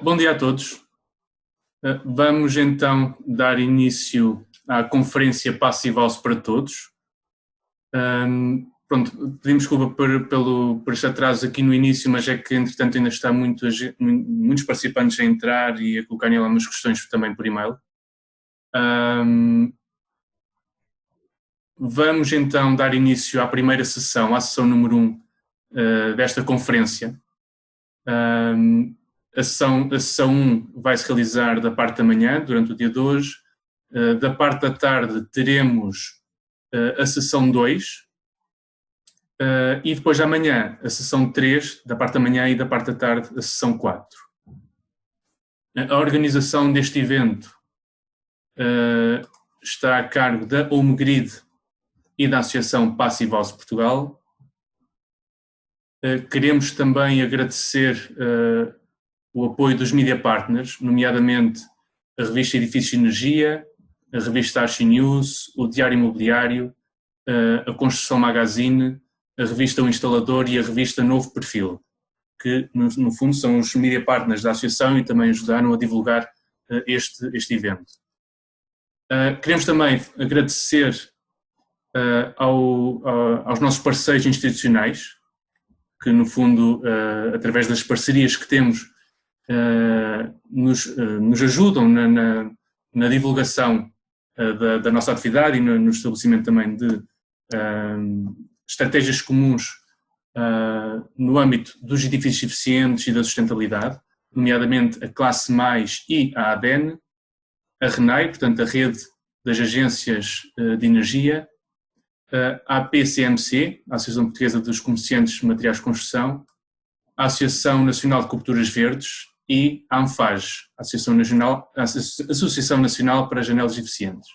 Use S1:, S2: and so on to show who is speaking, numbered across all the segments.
S1: Bom dia a todos. Vamos então dar início à conferência Passive House para todos. Pronto, pedimos desculpa por este atraso aqui no início, mas é que entretanto ainda está muitos participantes a entrar e a colocarem lá umas questões também por e-mail. Vamos então dar início à primeira sessão, à sessão número 1 desta conferência. A sessão 1 vai se realizar da parte da manhã, durante o dia de hoje. Da parte da tarde teremos a sessão 2 e depois da manhã a sessão 3, da parte da manhã, e da parte da tarde a sessão 4. A organização deste evento está a cargo da HomeGrid e da Associação Passive House Portugal. Queremos também agradecer o apoio dos Media Partners, nomeadamente a revista Edifícios de Energia, a revista Archie News, o Diário Imobiliário, a Construção Magazine, a revista O Instalador e a revista Novo Perfil, que no fundo são os Media Partners da Associação e também ajudaram a divulgar este evento. Queremos também agradecer aos nossos parceiros institucionais, que no fundo, através das parcerias que temos, nos ajudam na divulgação da nossa atividade e no estabelecimento também de estratégias comuns no âmbito dos edifícios eficientes e da sustentabilidade, nomeadamente a Classe Mais e a ADEN, a RENAI, portanto a Rede das Agências de Energia, a APCMC, a Associação Portuguesa dos Comerciantes de Materiais de Construção, a Associação Nacional de Coberturas Verdes e a ANFAG, a Associação Nacional para Janelas Eficientes.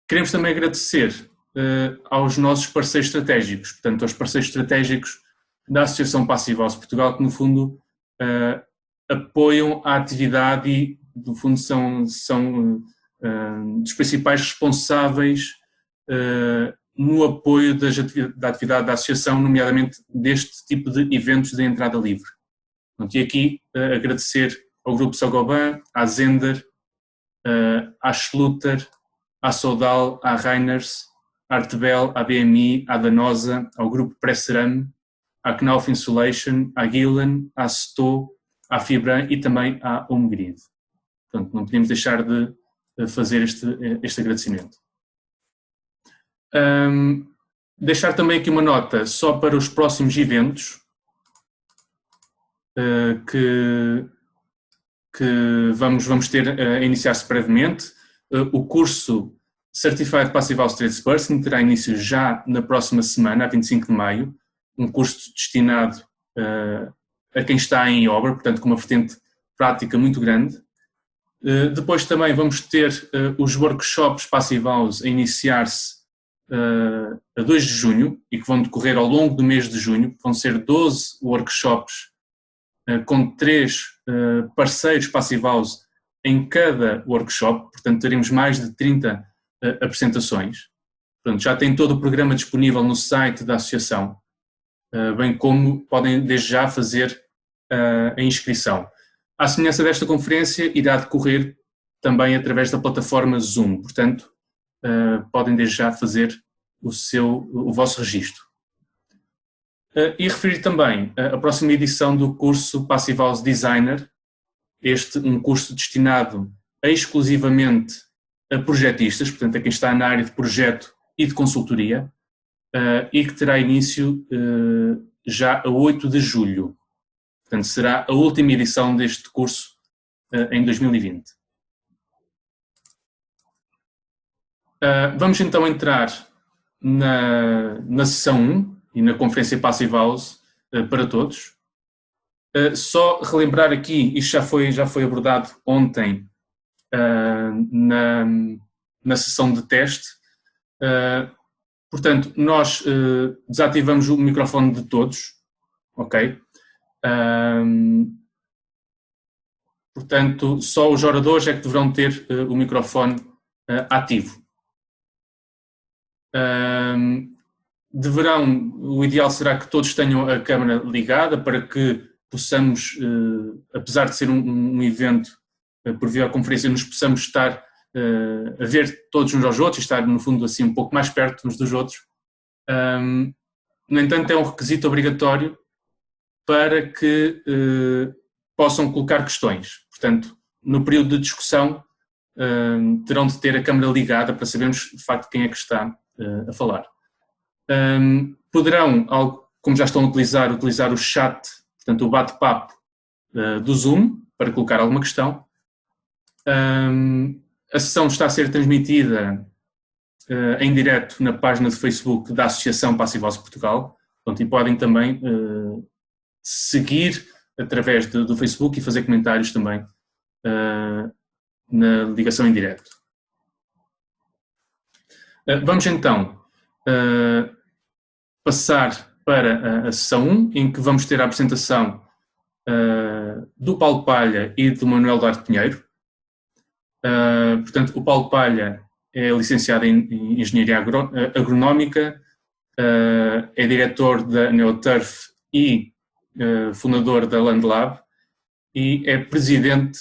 S1: Queremos também agradecer aos nossos parceiros estratégicos, portanto aos parceiros estratégicos da Associação Passive House Portugal, que no fundo apoiam a atividade e no fundo são dos principais responsáveis no apoio da atividade da Associação, nomeadamente deste tipo de eventos de entrada livre. E aqui agradecer ao Grupo Sagoban, à Zender, à Schluter, à Sodal, à Reiners, à Artebel, à BMI, à Danosa, ao Grupo Presseram, à Knauf Insulation, à Gillen, à Sto, à Fibran e também à HomeGrid. Portanto, não podemos deixar de fazer este agradecimento. Deixar também aqui uma nota só para os próximos eventos que vamos ter a iniciar-se brevemente. O curso Certified Passive House Tradesperson terá início já na próxima semana, a 25 de maio, um curso destinado a quem está em obra, portanto com uma vertente prática muito grande. Depois também vamos ter os workshops Passive House a iniciar-se a 2 de junho e que vão decorrer ao longo do mês de junho. Vão ser 12 workshops com 3 parceiros Passive House em cada workshop, portanto teremos mais de 30 apresentações. Portanto, já tem todo o programa disponível no site da Associação, bem como podem desde já fazer a inscrição. À semelhança desta conferência, irá decorrer também através da plataforma Zoom, portanto, podem desde já fazer o vosso registro. E referir também a próxima edição do curso Passive House Designer, um curso destinado exclusivamente a projetistas, portanto, a quem está na área de projeto e de consultoria, e que terá início já a 8 de julho. Portanto, será a última edição deste curso em 2020. Vamos então entrar na sessão 1 e na conferência Passive House para todos. Só relembrar aqui, isto já foi abordado ontem na sessão de teste. Portanto, nós desativamos o microfone de todos, ok? Portanto, só os oradores é que deverão ter o microfone ativo. o ideal será que todos tenham a câmara ligada para que possamos, apesar de ser um evento por videoconferência, nos possamos estar a ver todos uns aos outros e estar, no fundo, assim, um pouco mais perto uns dos outros. No entanto, é um requisito obrigatório para que possam colocar questões. Portanto, no período de discussão, terão de ter a câmara ligada para sabermos, de facto, quem é que está a falar. Poderão, como já estão a utilizar o chat, portanto, o bate-papo do Zoom, para colocar alguma questão. A sessão está a ser transmitida em direto na página de Facebook da Associação Passive House Portugal, portanto, e podem também seguir através do Facebook e fazer comentários também na ligação em direto. Vamos então passar para a sessão 1, em que vamos ter a apresentação do Paulo Palha e do Manuel Duarte Pinheiro. Portanto, o Paulo Palha é licenciado em Engenharia Agronómica, é diretor da Neoturf e fundador da Landlab e é presidente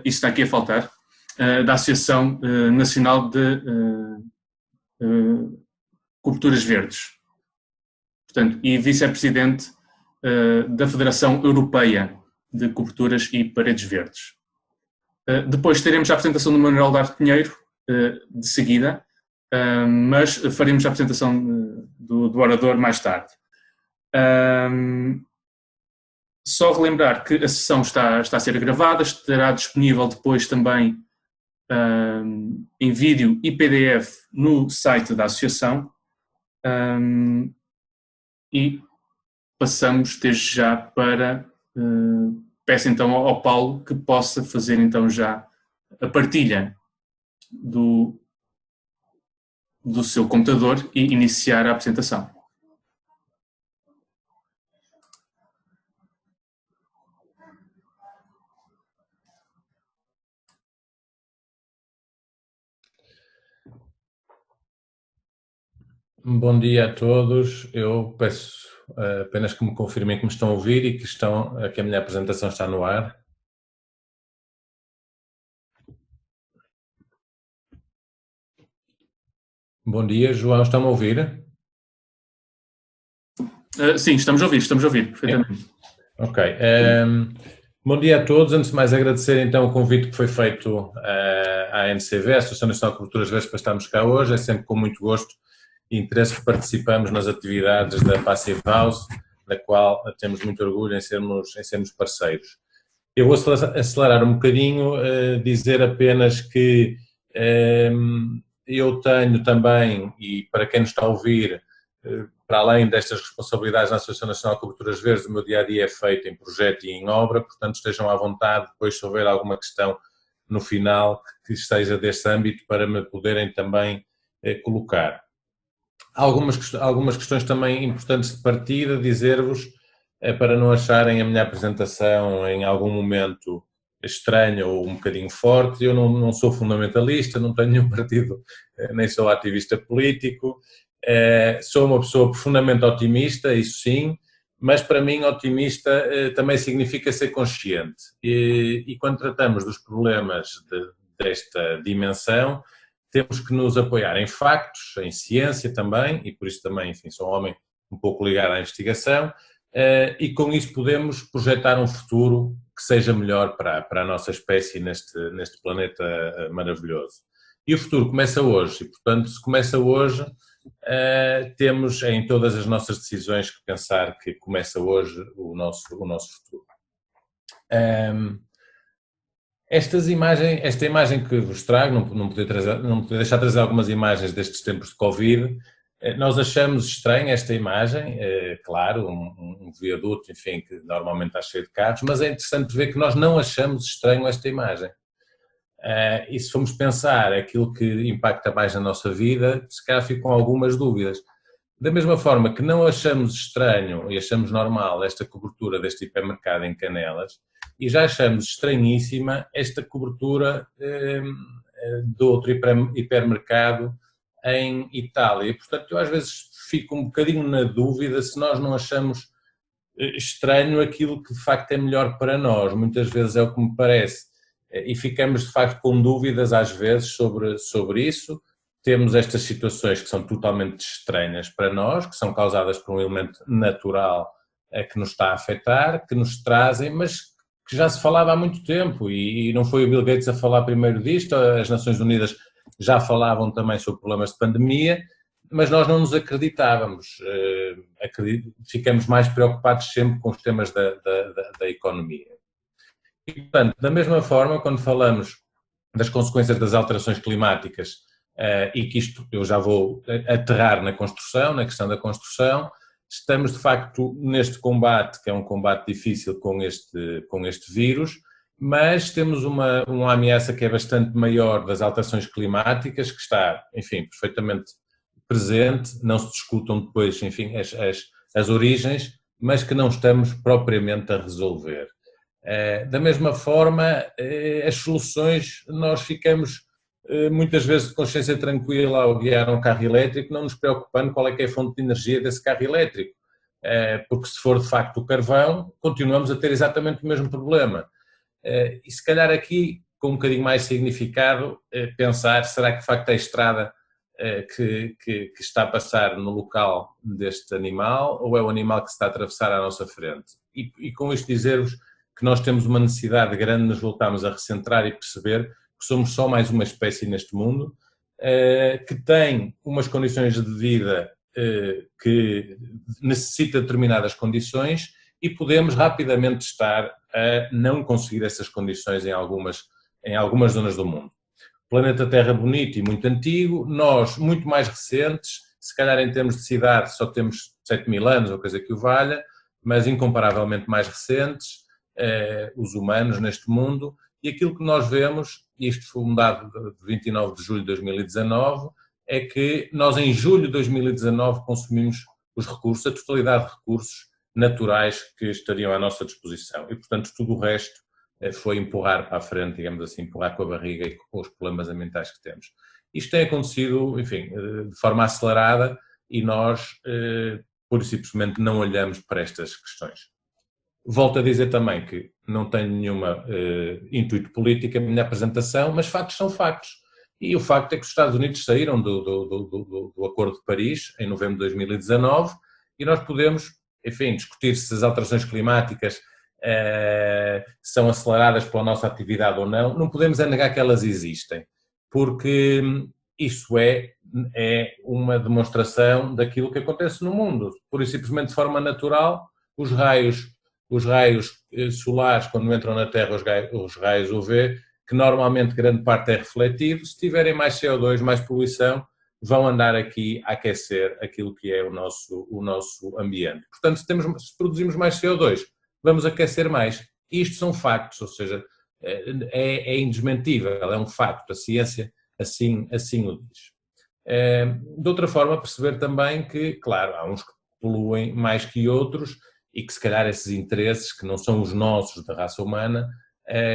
S1: isso está aqui a faltar, da Associação Nacional de Coberturas Verdes. Portanto, e vice-presidente da Federação Europeia de Coberturas e Paredes Verdes. Depois teremos a apresentação do Manuel Duarte Pinheiro, de seguida, mas faremos a apresentação do orador mais tarde. Só relembrar que a sessão está a ser gravada, estará disponível depois também em vídeo e PDF no site da Associação. E passamos desde já para... peço então ao Paulo que possa fazer então já a partilha do seu computador e iniciar a apresentação.
S2: Bom dia a todos. Eu peço apenas que me confirmem que me estão a ouvir e que a minha apresentação está no ar. Bom dia, João, estão-me a ouvir?
S1: Sim, estamos a ouvir perfeitamente.
S2: Ok. Bom dia a todos. Antes de mais, agradecer então o convite que foi feito à ANCV, a Associação Nacional de Coberturas Verdes, para estarmos cá hoje. É sempre com muito gosto e interesse que participamos nas atividades da Passive House, da qual temos muito orgulho em sermos parceiros. Eu vou acelerar um bocadinho, dizer apenas que eu tenho também, e para quem nos está a ouvir, para além destas responsabilidades na Associação Nacional de Coberturas Verdes, o meu dia-a-dia é feito em projeto e em obra, portanto estejam à vontade, depois se houver alguma questão no final que esteja deste âmbito para me poderem também colocar. Algumas questões também importantes de partida, dizer-vos, para não acharem a minha apresentação em algum momento estranha ou um bocadinho forte. Eu não sou fundamentalista, não tenho nenhum partido, nem sou ativista político, sou uma pessoa profundamente otimista, isso sim, mas para mim otimista também significa ser consciente. E quando tratamos dos problemas desta dimensão, temos que nos apoiar em factos, em ciência também, e por isso também, enfim, sou um homem um pouco ligado à investigação, e com isso podemos projetar um futuro que seja melhor para a nossa espécie neste planeta maravilhoso. E o futuro começa hoje, e portanto, se começa hoje, temos em todas as nossas decisões que pensar que começa hoje o nosso futuro. Esta imagem que vos trago, não podia deixar de trazer algumas imagens destes tempos de Covid. Nós achamos estranha esta imagem, claro, um viaduto, enfim, que normalmente está cheio de carros, mas é interessante ver que nós não achamos estranho esta imagem. E se formos pensar aquilo que impacta mais na nossa vida, se calhar ficam algumas dúvidas. Da mesma forma que não achamos estranho e achamos normal esta cobertura deste hipermercado em Canelas, e já achamos estranhíssima esta cobertura do outro hipermercado em Itália. Portanto, eu às vezes fico um bocadinho na dúvida se nós não achamos estranho aquilo que de facto é melhor para nós. Muitas vezes é o que me parece. E ficamos de facto com dúvidas às vezes sobre isso. Temos estas situações que são totalmente estranhas para nós, que são causadas por um elemento natural que nos está a afetar, que nos trazem, mas que já se falava há muito tempo e não foi o Bill Gates a falar primeiro disto, as Nações Unidas já falavam também sobre problemas de pandemia, mas nós não nos acreditávamos, ficamos mais preocupados sempre com os temas da economia. E, portanto, da mesma forma, quando falamos das consequências das alterações climáticas, e que isto eu já vou aterrar na construção, na questão da construção, estamos de facto neste combate, que é um combate difícil com este vírus, mas temos uma ameaça que é bastante maior das alterações climáticas, que está, enfim, perfeitamente presente, não se discutam depois, enfim, as origens, mas que não estamos propriamente a resolver. Da mesma forma, as soluções, nós ficamos muitas vezes de consciência tranquila ao guiar um carro elétrico, não nos preocupando qual é que é a fonte de energia desse carro elétrico, porque se for de facto o carvão, continuamos a ter exatamente o mesmo problema. E se calhar aqui, com um bocadinho mais significado, pensar, será que de facto é a estrada que está a passar no local deste animal ou é o animal que se está a atravessar à nossa frente? E com isto dizer-vos que nós temos uma necessidade grande de nos voltarmos a recentrar e perceber que somos só mais uma espécie neste mundo, que tem umas condições de vida que necessita determinadas condições e podemos rapidamente estar a não conseguir essas condições em algumas zonas do mundo. Planeta Terra bonito e muito antigo, nós muito mais recentes, se calhar em termos de cidade só temos 7.000 anos ou coisa que o valha, mas incomparavelmente mais recentes, os humanos neste mundo, e aquilo que nós vemos, isto foi um dado de 29 de julho de 2019, é que nós em julho de 2019 consumimos os recursos, a totalidade de recursos naturais que estariam à nossa disposição e, portanto, tudo o resto foi empurrar para a frente, digamos assim, empurrar com a barriga e com os problemas ambientais que temos. Isto tem acontecido, enfim, de forma acelerada e nós, pura e simplesmente, não olhamos para estas questões. Volto a dizer também que não tenho nenhuma intuito político na minha apresentação, mas factos são factos. E o facto é que os Estados Unidos saíram do Acordo de Paris em novembro de 2019 e nós podemos, enfim, discutir se as alterações climáticas são aceleradas pela nossa atividade ou não. Não podemos negar que elas existem, porque isso é uma demonstração daquilo que acontece no mundo. Pura e simplesmente de forma natural, os raios solares, quando entram na Terra, os raios UV, que normalmente grande parte é refletido, se tiverem mais CO2, mais poluição, vão andar aqui a aquecer aquilo que é o nosso ambiente. Portanto, se produzimos mais CO2, vamos aquecer mais. Isto são factos, ou seja, é indesmentível, é um facto, a ciência assim o diz. De outra forma, perceber também que, claro, há uns que poluem mais que outros, e que se calhar esses interesses, que não são os nossos da raça humana,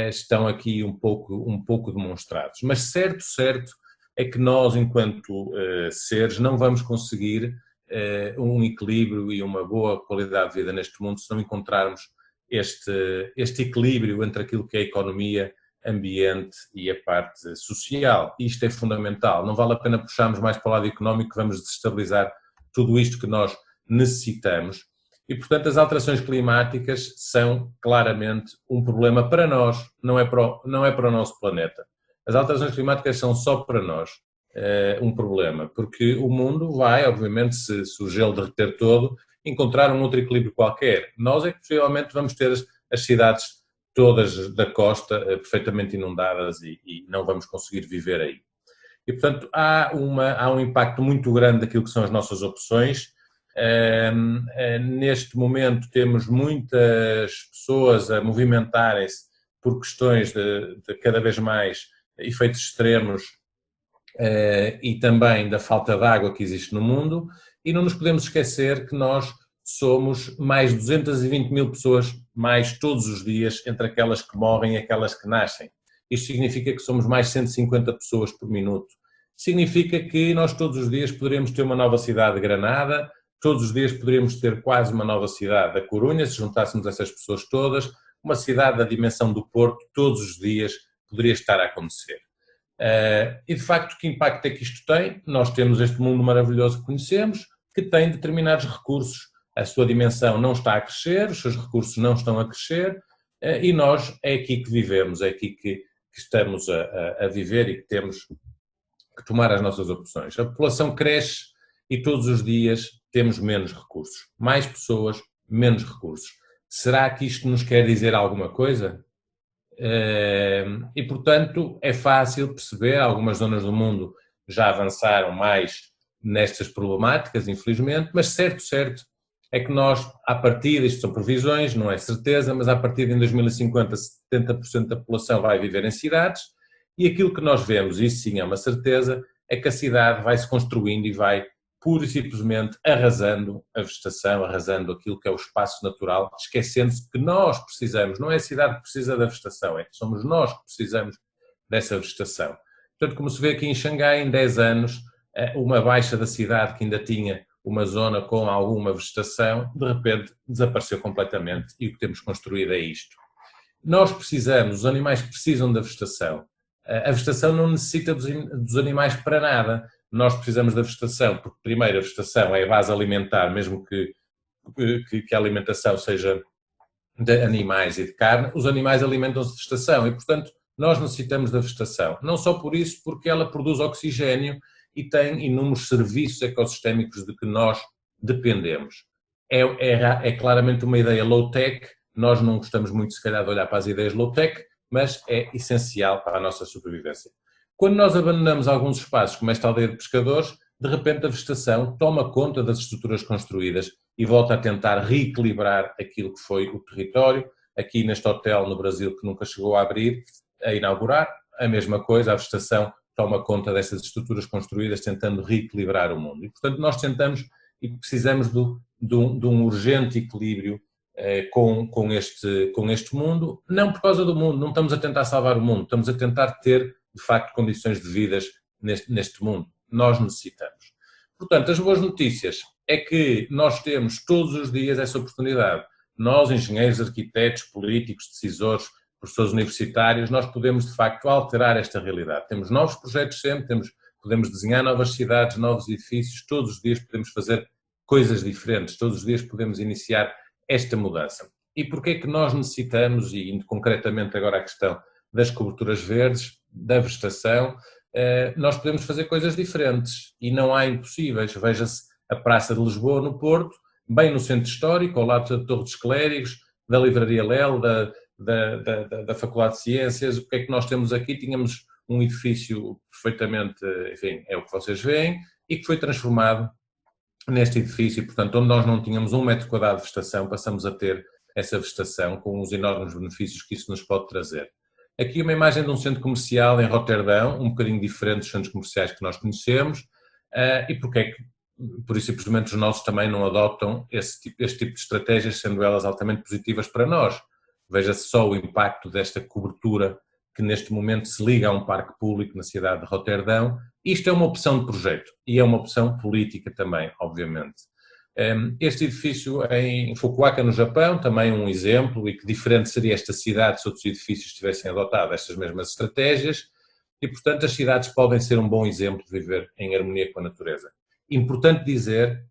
S2: estão aqui um pouco demonstrados. Mas certo é que nós, enquanto seres, não vamos conseguir um equilíbrio e uma boa qualidade de vida neste mundo se não encontrarmos este equilíbrio entre aquilo que é a economia, ambiente e a parte social. Isto é fundamental. Não vale a pena puxarmos mais para o lado económico, que vamos desestabilizar tudo isto que nós necessitamos. E, portanto, as alterações climáticas são claramente um problema para nós, não é para o nosso planeta. As alterações climáticas são só para nós um problema, porque o mundo vai, obviamente, se o gelo derreter todo, encontrar um outro equilíbrio qualquer. Nós é que possivelmente vamos ter as cidades todas da costa perfeitamente inundadas e não vamos conseguir viver aí. E, portanto, há um impacto muito grande daquilo que são as nossas opções. Neste momento temos muitas pessoas a movimentarem-se por questões de cada vez mais efeitos extremos e também da falta de água que existe no mundo, e não nos podemos esquecer que nós somos mais 220.000 pessoas mais todos os dias entre aquelas que morrem e aquelas que nascem. Isto significa que somos mais 150 pessoas por minuto. significa que nós todos os dias poderíamos ter uma nova cidade de Granada, todos os dias poderíamos ter quase uma nova cidade da Corunha, se juntássemos essas pessoas todas, uma cidade da dimensão do Porto, todos os dias poderia estar a acontecer. E de facto, que impacto é que isto tem? Nós temos este mundo maravilhoso que conhecemos, que tem determinados recursos, a sua dimensão não está a crescer, os seus recursos não estão a crescer, e nós é aqui que vivemos, é aqui que estamos a viver e que temos que tomar as nossas opções. A população cresce e todos os dias temos menos recursos. Mais pessoas, menos recursos. Será que isto nos quer dizer alguma coisa? E, portanto, é fácil perceber, algumas zonas do mundo já avançaram mais nestas problemáticas, infelizmente, mas certo é que nós, à partida, isto são previsões, não é certeza, mas à partida em 2050, 70% da população vai viver em cidades, e aquilo que nós vemos, isso sim é uma certeza, é que a cidade vai se construindo e vai pura e simplesmente arrasando a vegetação, arrasando aquilo que é o espaço natural, esquecendo-se que nós precisamos, não é a cidade que precisa da vegetação, é que somos nós que precisamos dessa vegetação. Portanto, como se vê aqui em Xangai, em 10 anos, uma baixa da cidade que ainda tinha uma zona com alguma vegetação, de repente desapareceu completamente e o que temos construído é isto. Nós precisamos, os animais precisam da vegetação. A vegetação não necessita dos animais para nada. Nós precisamos da vegetação, porque primeiro a vegetação é a base alimentar, mesmo que a alimentação seja de animais e de carne, os animais alimentam-se de vegetação e, portanto, nós necessitamos da vegetação. Não só por isso, porque ela produz oxigênio e tem inúmeros serviços ecossistémicos de que nós dependemos. É claramente uma ideia low-tech, nós não gostamos muito, se calhar, de olhar para as ideias low-tech, mas é essencial para a nossa sobrevivência. Quando nós abandonamos alguns espaços, como esta aldeia de pescadores, de repente a vegetação toma conta das estruturas construídas e volta a tentar reequilibrar aquilo que foi o território. Aqui neste hotel no Brasil, que nunca chegou a abrir, a inaugurar, a mesma coisa, a vegetação toma conta dessas estruturas construídas, tentando reequilibrar o mundo. E, portanto, nós tentamos e precisamos de um urgente equilíbrio com este mundo, não por causa do mundo, não estamos a tentar salvar o mundo, estamos a tentar ter, de facto, condições de vida neste mundo. Nós necessitamos. Portanto, as boas notícias é que nós temos todos os dias essa oportunidade. Nós, engenheiros, arquitetos, políticos, decisores, professores universitários, nós podemos, de facto, alterar esta realidade. Temos novos projetos sempre, podemos desenhar novas cidades, novos edifícios, todos os dias podemos fazer coisas diferentes, todos os dias podemos iniciar esta mudança. E porquê é que nós necessitamos, e indo concretamente agora à questão das coberturas verdes, da vegetação, nós podemos fazer coisas diferentes e não há impossíveis. Veja-se a Praça de Lisboa, no Porto, bem no centro histórico, ao lado da Torre dos Clérigos, da Livraria Lelo, da Faculdade de Ciências. O que é que nós temos aqui? Tínhamos um edifício perfeitamente, enfim, é o que vocês veem, e que foi transformado neste edifício, portanto, onde nós não tínhamos 1 metro quadrado de vegetação, passamos a ter essa vegetação com os enormes benefícios que isso nos pode trazer. Aqui uma imagem de um centro comercial em Roterdão, um bocadinho diferente dos centros comerciais que nós conhecemos, e porque é que, por isso simplesmente, os nossos também não adotam este tipo de estratégias, sendo elas altamente positivas para nós. Veja-se só o impacto desta cobertura que neste momento se liga a um parque público na cidade de Roterdão. Isto é uma opção de projeto e é uma opção política também, obviamente. Este edifício em Fukuoka, no Japão, também um exemplo, e que diferente seria esta cidade se outros edifícios tivessem adotado estas mesmas estratégias, e portanto as cidades podem ser um bom exemplo de viver em harmonia com a natureza. Importante dizer,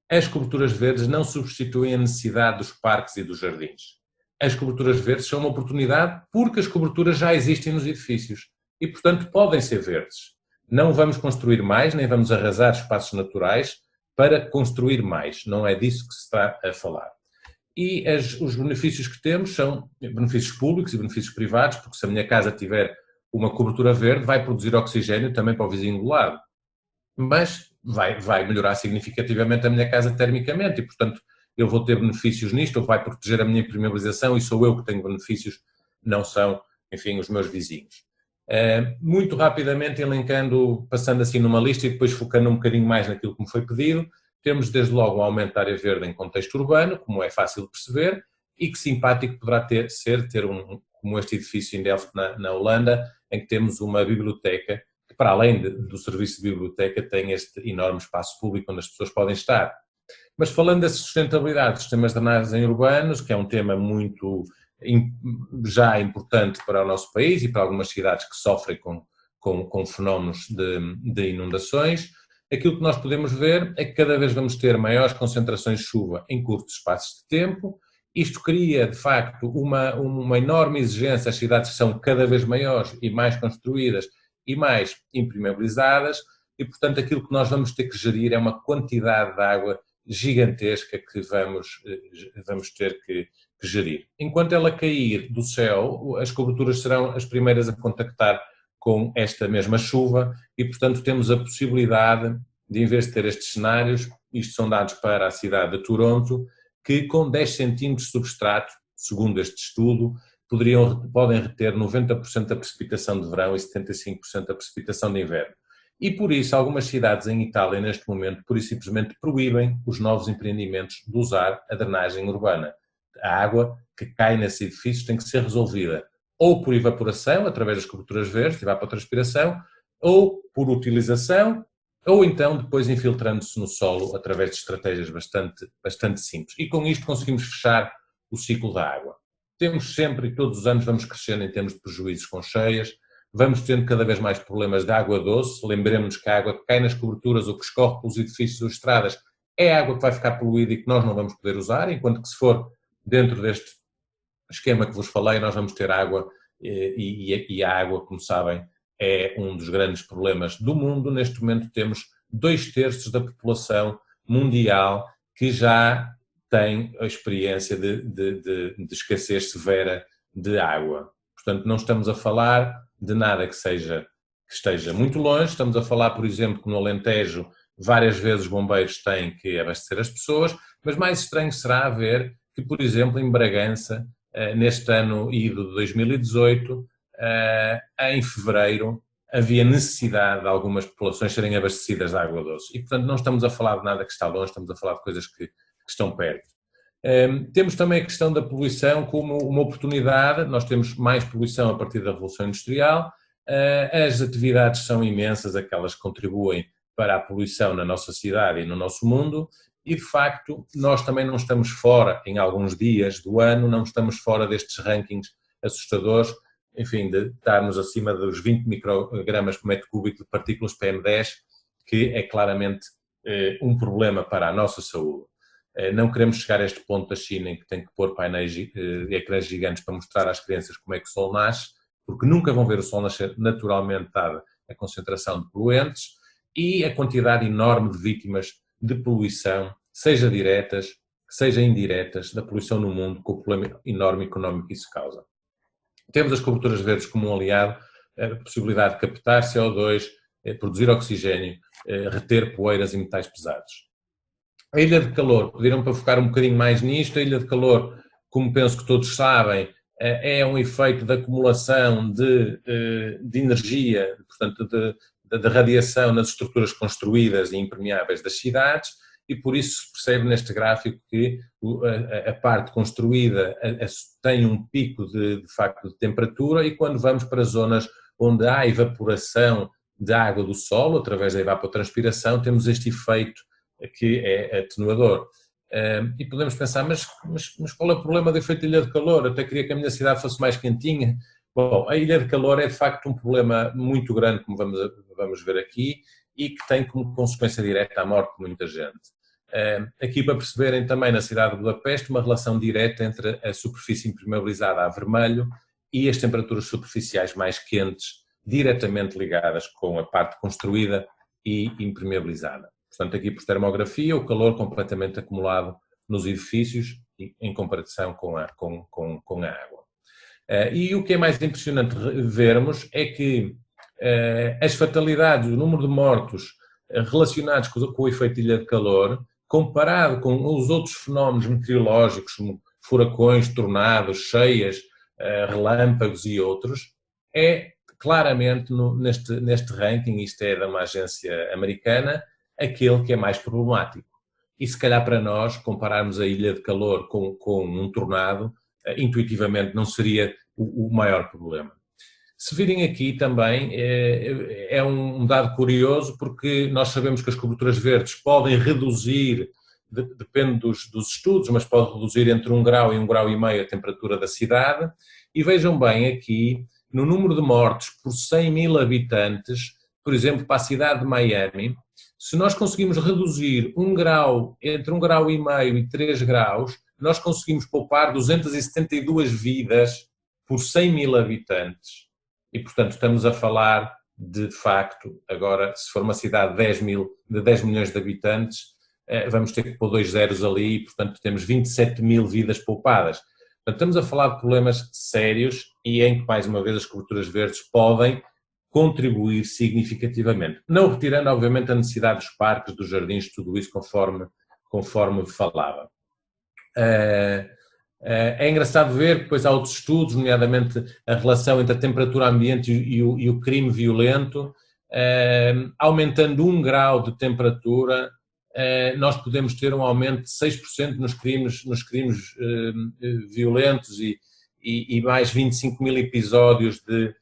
S2: as coberturas verdes não substituem a necessidade dos parques e dos jardins. As coberturas verdes são uma oportunidade porque as coberturas já existem nos edifícios e, portanto, podem ser verdes. Não vamos construir mais, nem vamos arrasar espaços naturais para construir mais. Não é disso que se está a falar. E os benefícios que temos são benefícios públicos e benefícios privados, porque se a minha casa tiver uma cobertura verde, vai produzir oxigênio também para o vizinho do lado. Mas vai melhorar significativamente a minha casa termicamente e, portanto, eu vou ter benefícios nisto, ou vai proteger a minha impermeabilização e sou eu que tenho benefícios, não são, enfim, os meus vizinhos. Muito rapidamente, elencando, passando assim numa lista e depois focando um bocadinho mais naquilo que me foi pedido, temos desde logo um aumento da área verde em contexto urbano, como é fácil de perceber, e que simpático poderá ter como este edifício em Delft, na Holanda, em que temos uma biblioteca que para além do serviço de biblioteca tem este enorme espaço público onde as pessoas podem estar. Mas falando da sustentabilidade dos sistemas de drenagem urbanos, que é um tema muito já importante para o nosso país e para algumas cidades que sofrem com fenómenos de inundações, aquilo que nós podemos ver é que cada vez vamos ter maiores concentrações de chuva em curtos espaços de tempo. Isto cria, de facto, uma enorme exigência. As cidades são cada vez maiores e mais construídas e mais impermeabilizadas e, portanto, aquilo que nós vamos ter que gerir é uma quantidade de água gigantesca que vamos ter que gerir. Enquanto ela cair do céu, as coberturas serão as primeiras a contactar com esta mesma chuva e, portanto, temos a possibilidade de, em vez de ter estes cenários, isto são dados para a cidade de Toronto, que com 10 centímetros de substrato, segundo este estudo, podem reter 90% da precipitação de verão e 75% da precipitação de inverno. E por isso, algumas cidades em Itália, neste momento, pura e simplesmente proíbem os novos empreendimentos de usar a drenagem urbana. A água que cai nesses edifícios tem que ser resolvida ou por evaporação, através das coberturas verdes, evapotranspiração, ou por utilização, ou então depois infiltrando-se no solo através de estratégias bastante simples. E com isto conseguimos fechar o ciclo da água. Temos sempre, e todos os anos vamos crescendo em termos de prejuízos com cheias, vamos tendo cada vez mais problemas de água doce. Lembremos-nos que a água que cai nas coberturas ou que escorre pelos edifícios ou estradas é a água que vai ficar poluída e que nós não vamos poder usar, enquanto que se for dentro deste esquema que vos falei, nós vamos ter água e a água, como sabem, é um dos grandes problemas do mundo. Neste momento temos 2/3 da população mundial que já tem a experiência de escassez severa de água. Portanto, não estamos a falar de nada que esteja muito longe, estamos a falar, por exemplo, que no Alentejo várias vezes os bombeiros têm que abastecer as pessoas, mas mais estranho será ver que, por exemplo, em Bragança, neste ano ido de 2018, em fevereiro, havia necessidade de algumas populações serem abastecidas de água doce. E, portanto, não estamos a falar de nada que está longe, estamos a falar de coisas que estão perto. Temos também a questão da poluição como uma oportunidade. Nós temos mais poluição a partir da Revolução Industrial. As atividades são imensas, aquelas que contribuem para a poluição na nossa cidade e no nosso mundo. E, de facto, nós também não estamos fora, em alguns dias do ano, não estamos fora destes rankings assustadores, enfim, de estarmos acima dos 20 microgramas por metro cúbico de partículas PM10, que é claramente um problema para a nossa saúde. Não queremos chegar a este ponto da China em que tem que pôr painéis e ecrãs gigantes para mostrar às crianças como é que o Sol nasce, porque nunca vão ver o Sol nascer naturalmente, dada a concentração de poluentes e a quantidade enorme de vítimas de poluição, seja diretas, seja indiretas, da poluição no mundo, com o problema enorme económico que isso causa. Temos as coberturas verdes como um aliado, a possibilidade de captar CO2, produzir oxigênio, reter poeiras e metais pesados. A ilha de calor, pediram para focar um bocadinho mais nisto. A ilha de calor, como penso que todos sabem, é um efeito de acumulação de energia, portanto de radiação nas estruturas construídas e impermeáveis das cidades, e por isso se percebe neste gráfico que a parte construída tem um pico de facto de temperatura, e quando vamos para zonas onde há evaporação de água do solo, através da evapotranspiração, temos este efeito que é atenuador. E podemos pensar, mas qual é o problema do efeito de ilha de calor? Eu até queria que a minha cidade fosse mais quentinha. Bom, a ilha de calor é de facto um problema muito grande, como vamos ver aqui, e que tem como consequência direta a morte de muita gente. Aqui para perceberem também na cidade de Budapeste uma relação direta entre a superfície impermeabilizada a vermelho e as temperaturas superficiais mais quentes, diretamente ligadas com a parte construída e impermeabilizada. Portanto, aqui por termografia, o calor completamente acumulado nos edifícios em comparação com a água. E o que é mais impressionante vermos é que as fatalidades, o número de mortos relacionados com o efeito de ilha de calor, comparado com os outros fenómenos meteorológicos, como furacões, tornados, cheias, relâmpagos e outros, é claramente neste ranking, isto é de uma agência americana, aquele que é mais problemático. E se calhar para nós, compararmos a ilha de calor com um tornado, intuitivamente não seria o maior problema. Se virem aqui também, é um dado curioso, porque nós sabemos que as coberturas verdes podem reduzir, depende dos estudos, mas pode reduzir entre 1 grau e 1,5 grau a temperatura da cidade. E vejam bem aqui, no número de mortes por 100 mil habitantes, por exemplo, para a cidade de Miami, se nós conseguimos reduzir 1 grau, entre 1,5 grau e 3 graus, nós conseguimos poupar 272 vidas por 100 mil habitantes. E, portanto, estamos a falar de facto, agora, se for uma cidade de 10 milhões de habitantes, vamos ter que pôr 2 zeros ali e, portanto, temos 27 mil vidas poupadas. Portanto, estamos a falar de problemas sérios e em que, mais uma vez, as coberturas verdes podem contribuir significativamente. Não retirando, obviamente, a necessidade dos parques, dos jardins, tudo isso conforme falava. É engraçado ver que depois há outros estudos, nomeadamente a relação entre a temperatura ambiente e o crime violento. Aumentando 1 grau de temperatura, nós podemos ter um aumento de 6% nos crimes violentos e mais 25 mil episódios de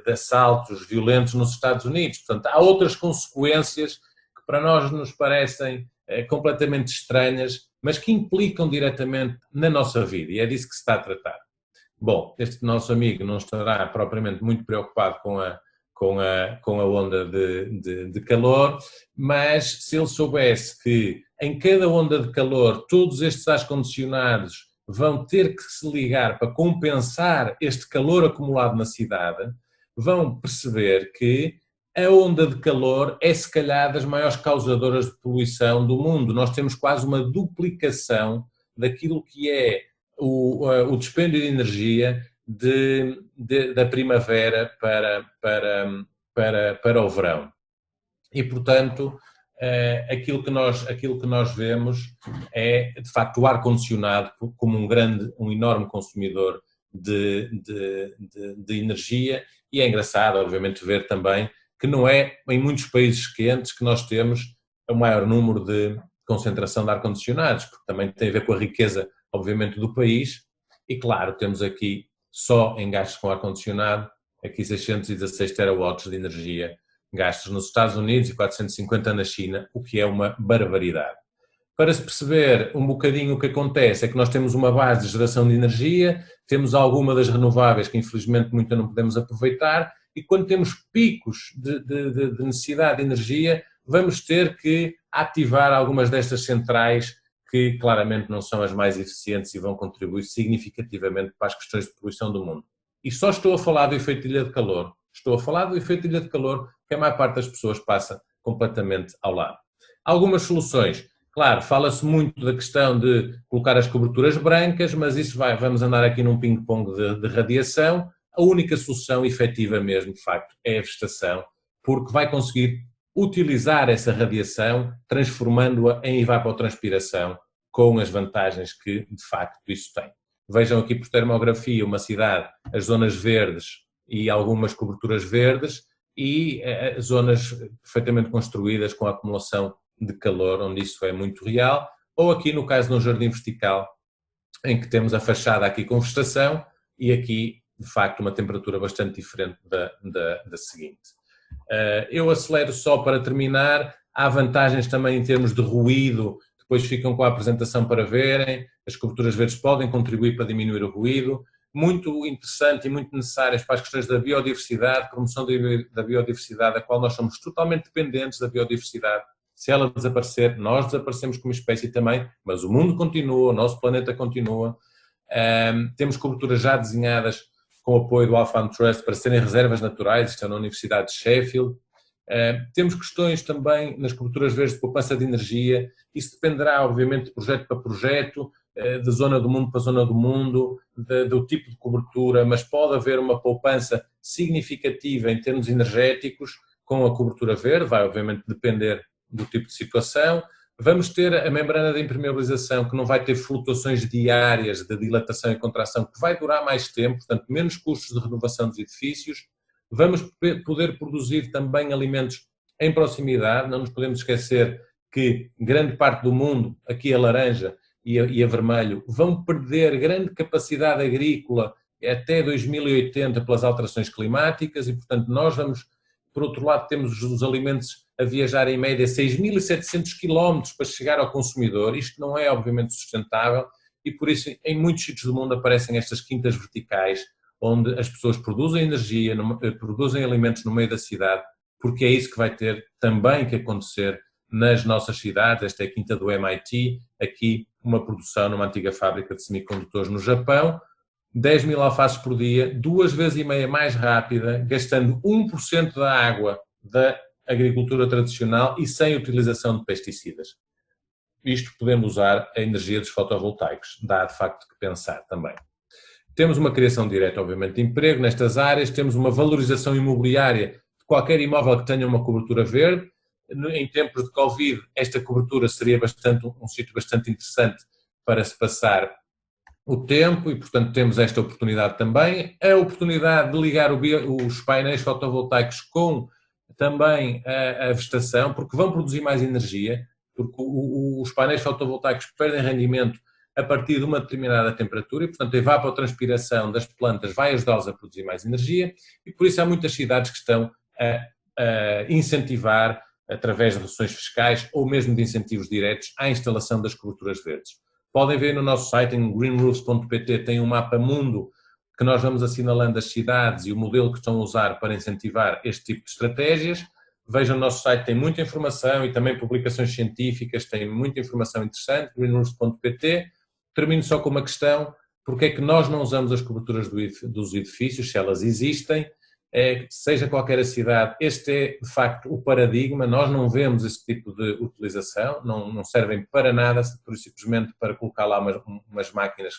S2: assaltos violentos nos Estados Unidos. Portanto, há outras consequências que para nós nos parecem completamente estranhas, mas que implicam diretamente na nossa vida, e é disso que se está a tratar. Bom, este nosso amigo não estará propriamente muito preocupado com a onda de calor, mas se ele soubesse que em cada onda de calor todos estes ar-condicionados vão ter que se ligar para compensar este calor acumulado na cidade, vão perceber que a onda de calor é, se calhar, das maiores causadoras de poluição do mundo. Nós temos quase uma duplicação daquilo que é o dispêndio de energia da primavera para o verão. E, portanto, aquilo que nós vemos é, de facto, o ar-condicionado como um enorme consumidor de energia, e é engraçado, obviamente, ver também que não é em muitos países quentes que nós temos o maior número de concentração de ar-condicionados, porque também tem a ver com a riqueza, obviamente, do país, e claro, temos aqui só em gastos com ar-condicionado, aqui 616 terawatts de energia gastos nos Estados Unidos e 450 na China, o que é uma barbaridade. Para se perceber um bocadinho o que acontece é que nós temos uma base de geração de energia, temos alguma das renováveis que infelizmente muita não podemos aproveitar, e quando temos picos de necessidade de energia, vamos ter que ativar algumas destas centrais que claramente não são as mais eficientes e vão contribuir significativamente para as questões de poluição do mundo. E só estou a falar do efeito de ilha de calor. Estou a falar do efeito de ilha de calor que a maior parte das pessoas passa completamente ao lado. Algumas soluções. Claro, fala-se muito da questão de colocar as coberturas brancas, mas isso vamos andar aqui num ping-pong de radiação. A única solução efetiva mesmo, de facto, é a vegetação, porque vai conseguir utilizar essa radiação, transformando-a em evapotranspiração, com as vantagens que, de facto, isso tem. Vejam aqui por termografia uma cidade, as zonas verdes e algumas coberturas verdes, e zonas perfeitamente construídas com a acumulação de calor, onde isso é muito real, ou aqui no caso de um jardim vertical, em que temos a fachada aqui com vegetação e aqui, de facto, uma temperatura bastante diferente da seguinte. Eu acelero só para terminar. Há vantagens também em termos de ruído, depois ficam com a apresentação para verem. As coberturas verdes podem contribuir para diminuir o ruído. Muito interessante e muito necessárias para as questões da biodiversidade, promoção da biodiversidade, da qual nós somos totalmente dependentes da biodiversidade. Se ela desaparecer, nós desaparecemos como espécie também, mas o mundo continua, o nosso planeta continua. Temos coberturas já desenhadas com o apoio do Alfam Trust para serem reservas naturais, isto é na Universidade de Sheffield. Temos questões também nas coberturas verdes de poupança de energia. Isso dependerá, obviamente, de projeto para projeto, de zona do mundo para zona do mundo, do tipo de cobertura, mas pode haver uma poupança significativa em termos energéticos com a cobertura verde, vai obviamente depender do tipo de situação. Vamos ter a membrana de impermeabilização que não vai ter flutuações diárias de dilatação e contração, que vai durar mais tempo, portanto menos custos de renovação dos edifícios. Vamos poder produzir também alimentos em proximidade, não nos podemos esquecer que grande parte do mundo, aqui a laranja e a vermelho, vão perder grande capacidade agrícola até 2080 pelas alterações climáticas e, portanto, nós vamos, por outro lado, temos os alimentos a viajar em média 6.700 quilómetros para chegar ao consumidor. Isto não é, obviamente, sustentável e, por isso, em muitos sítios do mundo aparecem estas quintas verticais, onde as pessoas produzem energia, produzem alimentos no meio da cidade, porque é isso que vai ter também que acontecer nas nossas cidades. Esta é a quinta do MIT, aqui uma produção numa antiga fábrica de semicondutores no Japão, 10.000 alfaces por dia, 2,5 vezes mais rápida, gastando 1% da água da agricultura tradicional e sem utilização de pesticidas. Isto podemos usar a energia dos fotovoltaicos, dá de facto que pensar também. Temos uma criação direta, obviamente, de emprego nestas áreas, temos uma valorização imobiliária de qualquer imóvel que tenha uma cobertura verde. Em tempos de Covid, esta cobertura seria um sítio bastante interessante para se passar o tempo e, portanto, temos esta oportunidade também. A oportunidade de ligar os painéis fotovoltaicos com também a vegetação, porque vão produzir mais energia, porque os painéis fotovoltaicos perdem rendimento a partir de uma determinada temperatura e, portanto, a evapotranspiração das plantas vai ajudá-los a produzir mais energia e, por isso, há muitas cidades que estão a incentivar, através de reduções fiscais ou mesmo de incentivos diretos, à instalação das coberturas verdes. Podem ver no nosso site, em greenroofs.pt, tem um mapa mundo que nós vamos assinalando as cidades e o modelo que estão a usar para incentivar este tipo de estratégias. Vejam, no nosso site tem muita informação e também publicações científicas, tem muita informação interessante, greenroofs.pt. Termino só com uma questão: porque é que nós não usamos as coberturas dos edifícios, se elas existem, seja qualquer a cidade? Este é, de facto, o paradigma. Nós não vemos esse tipo de utilização, não servem para nada, simplesmente para colocar lá umas máquinas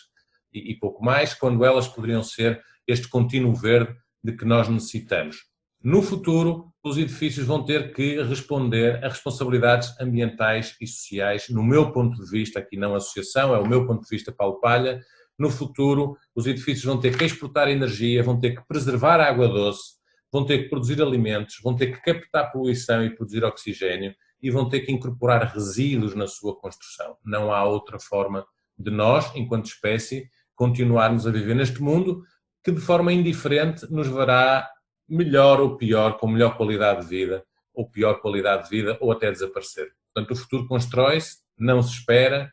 S2: e pouco mais, quando elas poderiam ser este contínuo verde de que nós necessitamos. No futuro, os edifícios vão ter que responder a responsabilidades ambientais e sociais, no meu ponto de vista, aqui não associação, é o meu ponto de vista, Paulo Palha. No futuro, os edifícios vão ter que exportar energia, vão ter que preservar a água doce, vão ter que produzir alimentos, vão ter que captar poluição e produzir oxigênio e vão ter que incorporar resíduos na sua construção. Não há outra forma de nós, enquanto espécie, continuarmos a viver neste mundo que, de forma indiferente, nos verá melhor ou pior, com melhor qualidade de vida, ou pior qualidade de vida, ou até desaparecer. Portanto, o futuro constrói-se, não se espera,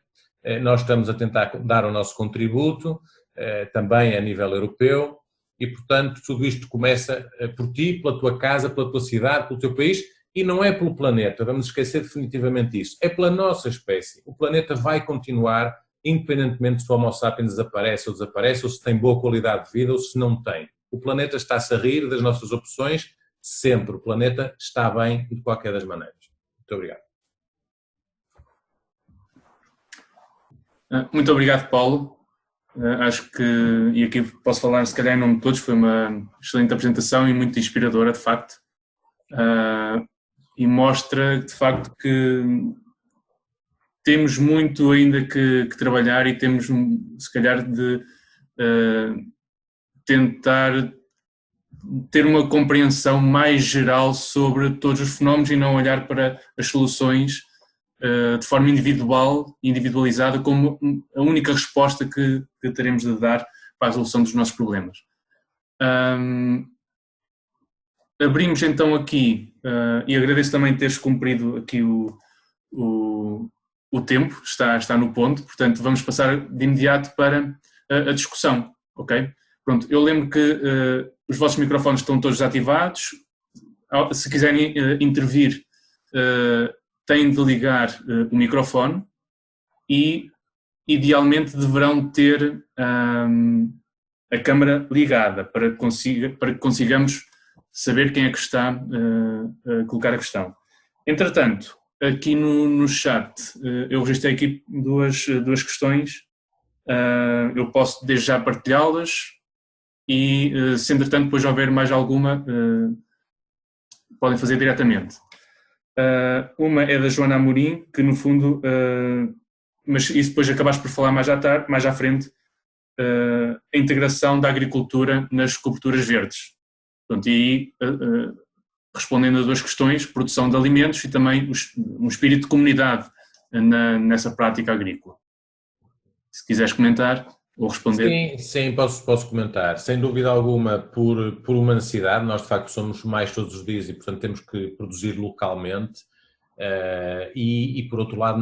S2: nós estamos a tentar dar o nosso contributo, também a nível europeu, e, portanto, tudo isto começa por ti, pela tua casa, pela tua cidade, pelo teu país, e não é pelo planeta, vamos esquecer definitivamente isso, é pela nossa espécie. O planeta vai continuar, independentemente se o Homo sapiens desaparece, ou se tem boa qualidade de vida, ou se não tem. O planeta está-se a rir das nossas opções, sempre. O planeta está bem de qualquer das maneiras. Muito obrigado.
S1: Muito obrigado, Paulo. Acho que, e aqui posso falar se calhar em nome de todos, foi uma excelente apresentação e muito inspiradora, de facto. E mostra, de facto, que temos muito ainda que trabalhar e temos, se calhar, de tentar ter uma compreensão mais geral sobre todos os fenómenos e não olhar para as soluções de forma individualizada, como a única resposta que teremos de dar para a resolução dos nossos problemas. Abrimos então aqui, e agradeço também teres cumprido aqui o tempo, está no ponto, portanto vamos passar de imediato para a discussão, ok? Pronto, eu lembro que os vossos microfones estão todos ativados. Se quiserem intervir, têm de ligar o microfone e, idealmente, deverão ter a câmara ligada para que consigamos saber quem é que está a colocar a questão. Entretanto, aqui no chat, eu registrei aqui duas questões. Eu posso desde já partilhá-las. E, se entretanto depois houver mais alguma, podem fazer diretamente. Uma é da Joana Amorim, que no fundo, mas isso depois acabaste por falar mais à frente, a integração da agricultura nas coberturas verdes. Portanto, e aí, respondendo a duas questões, produção de alimentos e também um espírito de comunidade nessa prática agrícola. Se quiseres comentar. ou responder.
S2: Sim, sim, posso comentar. Sem dúvida alguma, por uma necessidade, nós de facto somos mais todos os dias e, portanto, temos que produzir localmente. E por outro lado,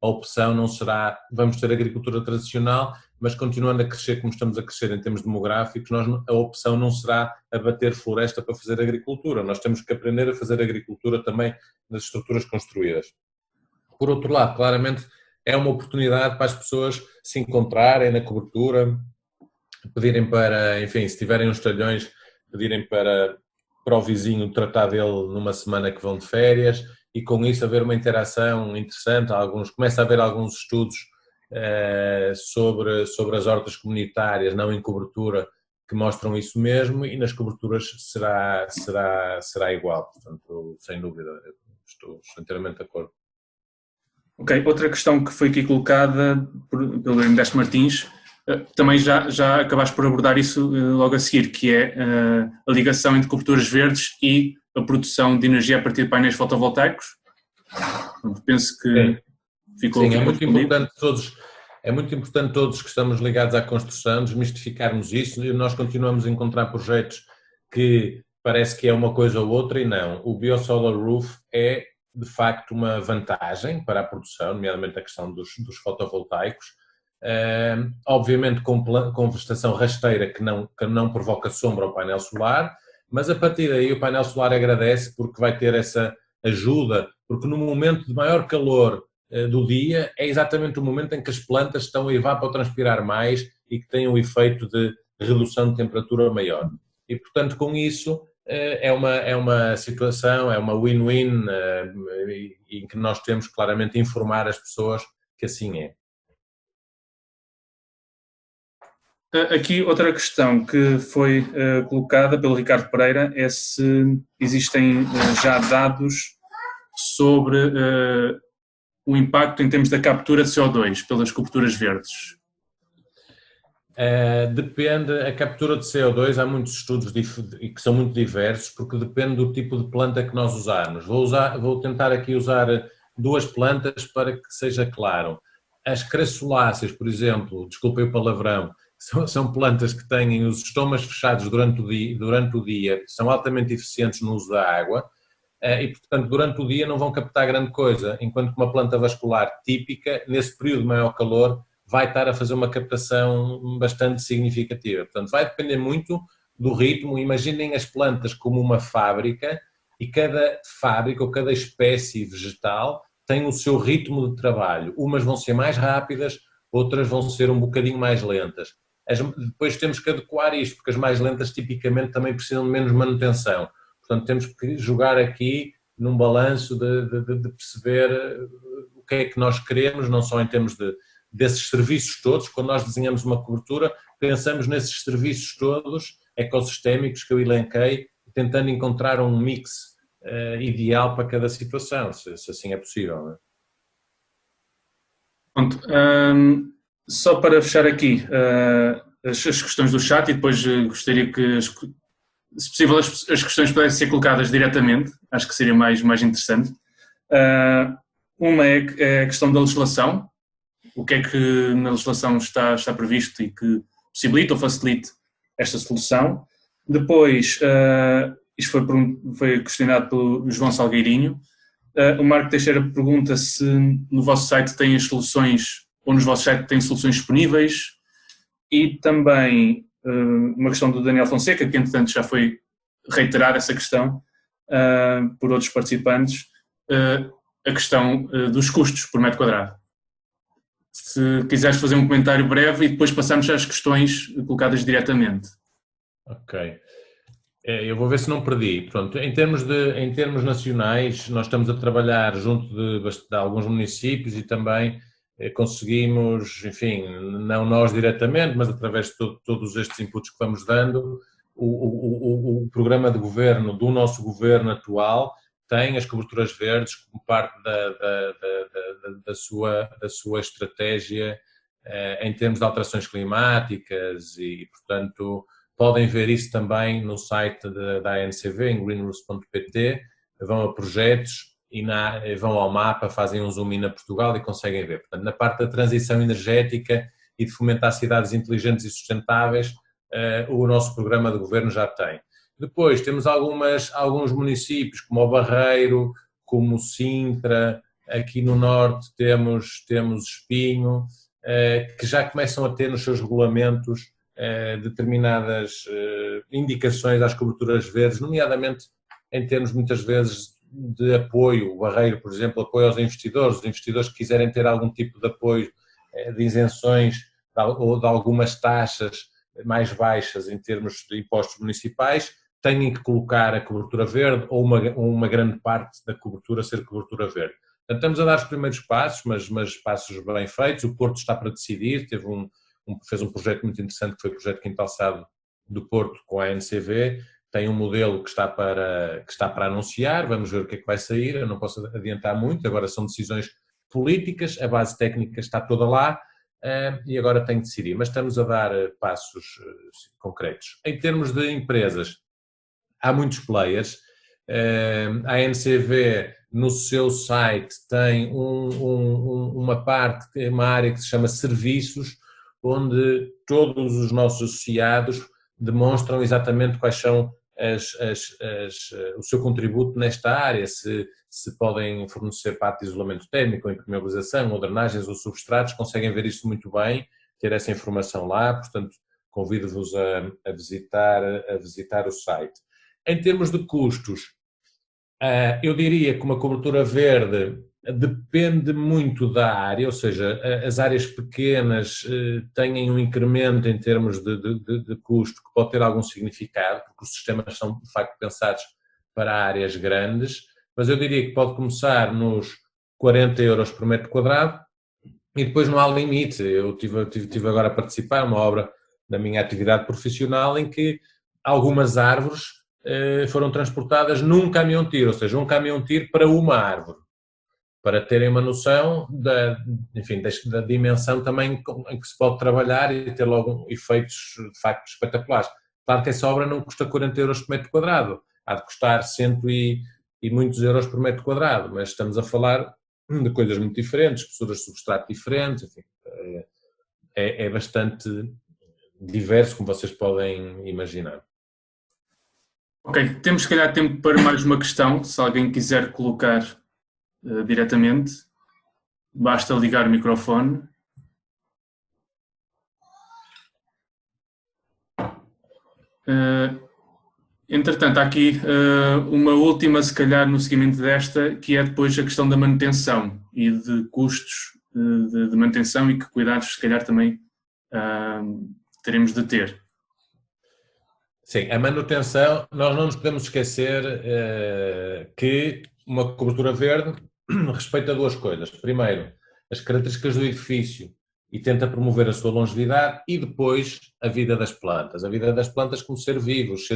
S2: a opção não será, vamos ter agricultura tradicional, mas continuando a crescer como estamos a crescer em termos demográficos, a opção não será abater floresta para fazer agricultura. Nós temos que aprender a fazer agricultura também nas estruturas construídas. Por outro lado, claramente é uma oportunidade para as pessoas se encontrarem na cobertura, pedirem para, enfim, se tiverem uns talhões, pedirem para o vizinho tratar dele numa semana que vão de férias e com isso haver uma interação interessante. Começa a haver alguns estudos sobre as hortas comunitárias, não em cobertura, que mostram isso mesmo, e nas coberturas será igual. Portanto, sem dúvida, estou inteiramente de acordo.
S1: Ok, outra questão que foi aqui colocada pelo Ernesto Martins, também já acabaste por abordar isso logo a seguir, que é a ligação entre coberturas verdes e a produção de energia a partir de painéis fotovoltaicos. Penso que ficou
S2: Sim, é muito
S1: respondido.
S2: importante todos que estamos ligados à construção desmistificarmos isso, e nós continuamos a encontrar projetos que parece que é uma coisa ou outra e não. O Biosolar Roof é de facto uma vantagem para a produção, nomeadamente a questão dos fotovoltaicos, obviamente com vegetação rasteira que não provoca sombra ao painel solar, mas a partir daí o painel solar agradece porque vai ter essa ajuda, porque no momento de maior calor do dia é exatamente o momento em que as plantas estão a evapotranspirar mais e que têm um efeito de redução de temperatura maior. E, portanto, com isso é uma situação, é uma win-win em que nós temos claramente informar as pessoas que assim é.
S1: Aqui outra questão que foi colocada pelo Ricardo Pereira é se existem já dados sobre o impacto em termos da captura de CO2 pelas coberturas verdes.
S2: Depende, a captura de CO2, há muitos estudos que são muito diversos, porque depende do tipo de planta que nós usarmos. Vou tentar aqui usar duas plantas para que seja claro. As crassuláceas, por exemplo, desculpem o palavrão, são plantas que têm os estomas fechados durante o dia, são altamente eficientes no uso da água e, portanto, durante o dia não vão captar grande coisa, enquanto que uma planta vascular típica, nesse período de maior calor, vai estar a fazer uma captação bastante significativa. Portanto, vai depender muito do ritmo. Imaginem as plantas como uma fábrica e cada fábrica ou cada espécie vegetal tem o seu ritmo de trabalho. Umas vão ser mais rápidas, outras vão ser um bocadinho mais lentas. Depois temos que adequar isto, porque as mais lentas tipicamente também precisam de menos manutenção. Portanto, temos que jogar aqui num balanço de perceber o que é que nós queremos, não só em termos desses serviços todos. Quando nós desenhamos uma cobertura, pensamos nesses serviços todos ecossistémicos que eu elenquei, tentando encontrar um mix ideal para cada situação, se assim é possível. Não é?
S1: Pronto, só para fechar aqui as questões do chat, e depois gostaria que, se possível, as questões pudessem ser colocadas diretamente, acho que seria mais interessante. Uma é a questão da legislação, o que é que na legislação está previsto e que possibilita ou facilite esta solução. Depois, isto foi questionado pelo João Salgueirinho. O Marco Teixeira pergunta se no vosso site tem as soluções, ou nos vossos sites têm soluções disponíveis, e também uma questão do Daniel Fonseca, que entretanto já foi reiterada essa questão por outros participantes, a questão dos custos por metro quadrado. Se quiseres fazer um comentário breve e depois passamos às questões colocadas diretamente.
S2: Ok. Eu vou ver se não perdi. Pronto, em termos nacionais, nós estamos a trabalhar junto de alguns municípios e também conseguimos, enfim, não nós diretamente, mas através de todos estes inputs que vamos dando, o programa de governo do nosso governo atual tem as coberturas verdes como parte da sua estratégia em termos de alterações climáticas e, portanto, podem ver isso também no site da ANCV, em greenroofs.pt, vão a projetos e vão ao mapa, fazem um zoom in a Portugal e conseguem ver. Portanto, na parte da transição energética e de fomentar cidades inteligentes e sustentáveis, o nosso programa de governo já tem. Depois temos alguns municípios, como o Barreiro, como Sintra, aqui no norte temos Espinho, que já começam a ter nos seus regulamentos determinadas indicações às coberturas verdes, nomeadamente em termos muitas vezes de apoio. O Barreiro, por exemplo, apoio aos investidores, os investidores que quiserem ter algum tipo de apoio, de isenções ou de algumas taxas mais baixas em termos de impostos municipais, têm que colocar a cobertura verde ou uma grande parte da cobertura ser cobertura verde. Portanto, estamos a dar os primeiros passos, mas passos bem feitos. O Porto está para decidir, fez um projeto muito interessante, que foi o projeto Quintal Sado do Porto com a ANCV, tem um modelo que está para anunciar, vamos ver o que é que vai sair, eu não posso adiantar muito, agora são decisões políticas, a base técnica está toda lá e agora tem que decidir, mas estamos a dar passos concretos. Em termos de empresas, há muitos players, a ANCV no seu site tem uma área que se chama serviços, onde todos os nossos associados demonstram exatamente quais são o seu contributo nesta área, se podem fornecer parte de isolamento térmico, ou impermeabilização, ou drenagens ou substratos, conseguem ver isso muito bem, ter essa informação lá, portanto convido-vos a visitar o site. Em termos de custos, eu diria que uma cobertura verde depende muito da área, ou seja, as áreas pequenas têm um incremento em termos de custo que pode ter algum significado, porque os sistemas são de facto pensados para áreas grandes, mas eu diria que pode começar nos 40 euros por metro quadrado e depois não há limite. Eu tive agora a participar numa obra da minha atividade profissional em que algumas árvores foram transportadas num caminhão-tiro, ou seja, um caminhão-tiro para uma árvore, para terem uma noção da dimensão também em que se pode trabalhar e ter logo efeitos de facto espetaculares. Claro que essa obra não custa 40 euros por metro quadrado, há de custar 100 e muitos euros por metro quadrado, mas estamos a falar de coisas muito diferentes, espessuras de substrato diferentes, enfim, é bastante diverso, como vocês podem imaginar.
S1: Ok, temos se calhar tempo para mais uma questão, se alguém quiser colocar diretamente, basta ligar o microfone. Entretanto, há aqui uma última, se calhar, no seguimento desta, que é depois a questão da manutenção e de custos de manutenção e que cuidados, se calhar, também teremos de ter.
S2: Sim, a manutenção, nós não nos podemos esquecer que uma cobertura verde respeita duas coisas. Primeiro, as características do edifício e tenta promover a sua longevidade e depois a vida das plantas. A vida das plantas como seres vivos,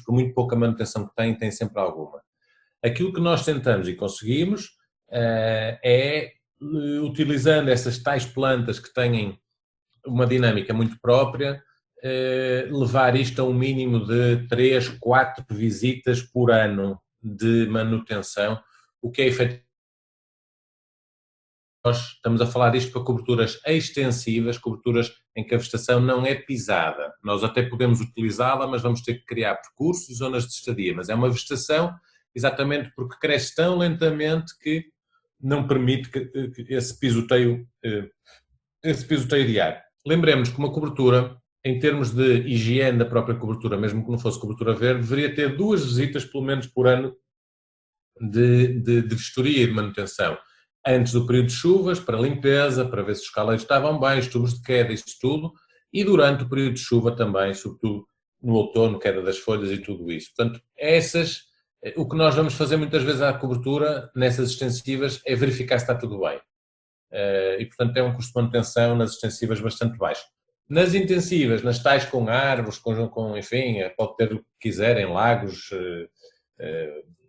S2: por muito pouca manutenção que têm sempre alguma. Aquilo que nós tentamos e conseguimos é, utilizando essas tais plantas que têm uma dinâmica muito própria, levar isto a um mínimo de 3, 4 visitas por ano de manutenção, o que é efetivo. Nós estamos a falar disto para coberturas extensivas, coberturas em que a vegetação não é pisada. Nós até podemos utilizá-la, mas vamos ter que criar percursos e zonas de estadia, mas é uma vegetação exatamente porque cresce tão lentamente que não permite que esse pisoteio diário. Lembremos que uma cobertura, em termos de higiene da própria cobertura, mesmo que não fosse cobertura verde, deveria ter 2 visitas, pelo menos por ano, de vistoria e de manutenção. Antes do período de chuvas, para limpeza, para ver se os caleiros estavam bem, os tubos de queda, isso tudo, e durante o período de chuva também, sobretudo no outono, queda das folhas e tudo isso. Portanto, o que nós vamos fazer muitas vezes à cobertura, nessas extensivas, é verificar se está tudo bem. E, portanto, é um custo de manutenção nas extensivas bastante baixo. Nas intensivas, nas tais com árvores, enfim, pode ter o que quiserem, lagos,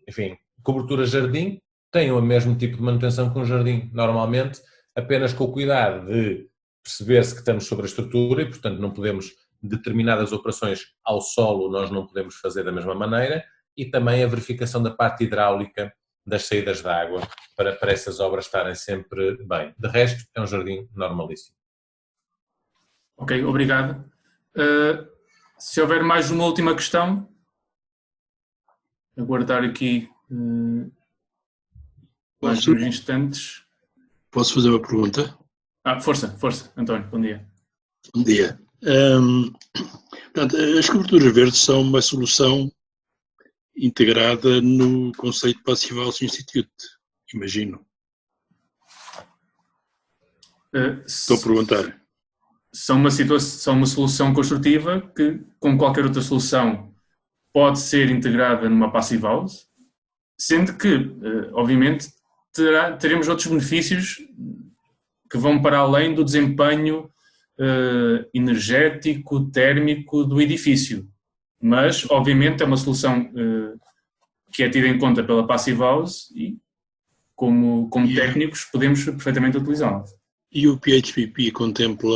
S2: enfim, cobertura jardim, têm o mesmo tipo de manutenção que um jardim, normalmente, apenas com o cuidado de perceber-se que estamos sobre a estrutura e, portanto, não podemos, determinadas operações ao solo, nós não podemos fazer da mesma maneira, e também a verificação da parte hidráulica das saídas de água para essas obras estarem sempre bem. De resto, é um jardim normalíssimo.
S1: Ok, obrigado. Se houver mais uma última questão, aguardar aqui mais uns instantes.
S3: Posso fazer uma pergunta?
S1: Força, António, bom dia.
S3: Bom dia. Portanto, as coberturas verdes são uma solução integrada no conceito Passive House Institute, imagino. Estou a perguntar.
S1: São uma solução construtiva que, como qualquer outra solução, pode ser integrada numa Passive House, sendo que, obviamente, teremos outros benefícios que vão para além do desempenho energético, térmico do edifício. Mas, obviamente, é uma solução que é tida em conta pela Passive House e, como técnicos, podemos perfeitamente utilizá-la.
S3: E o PHPP contempla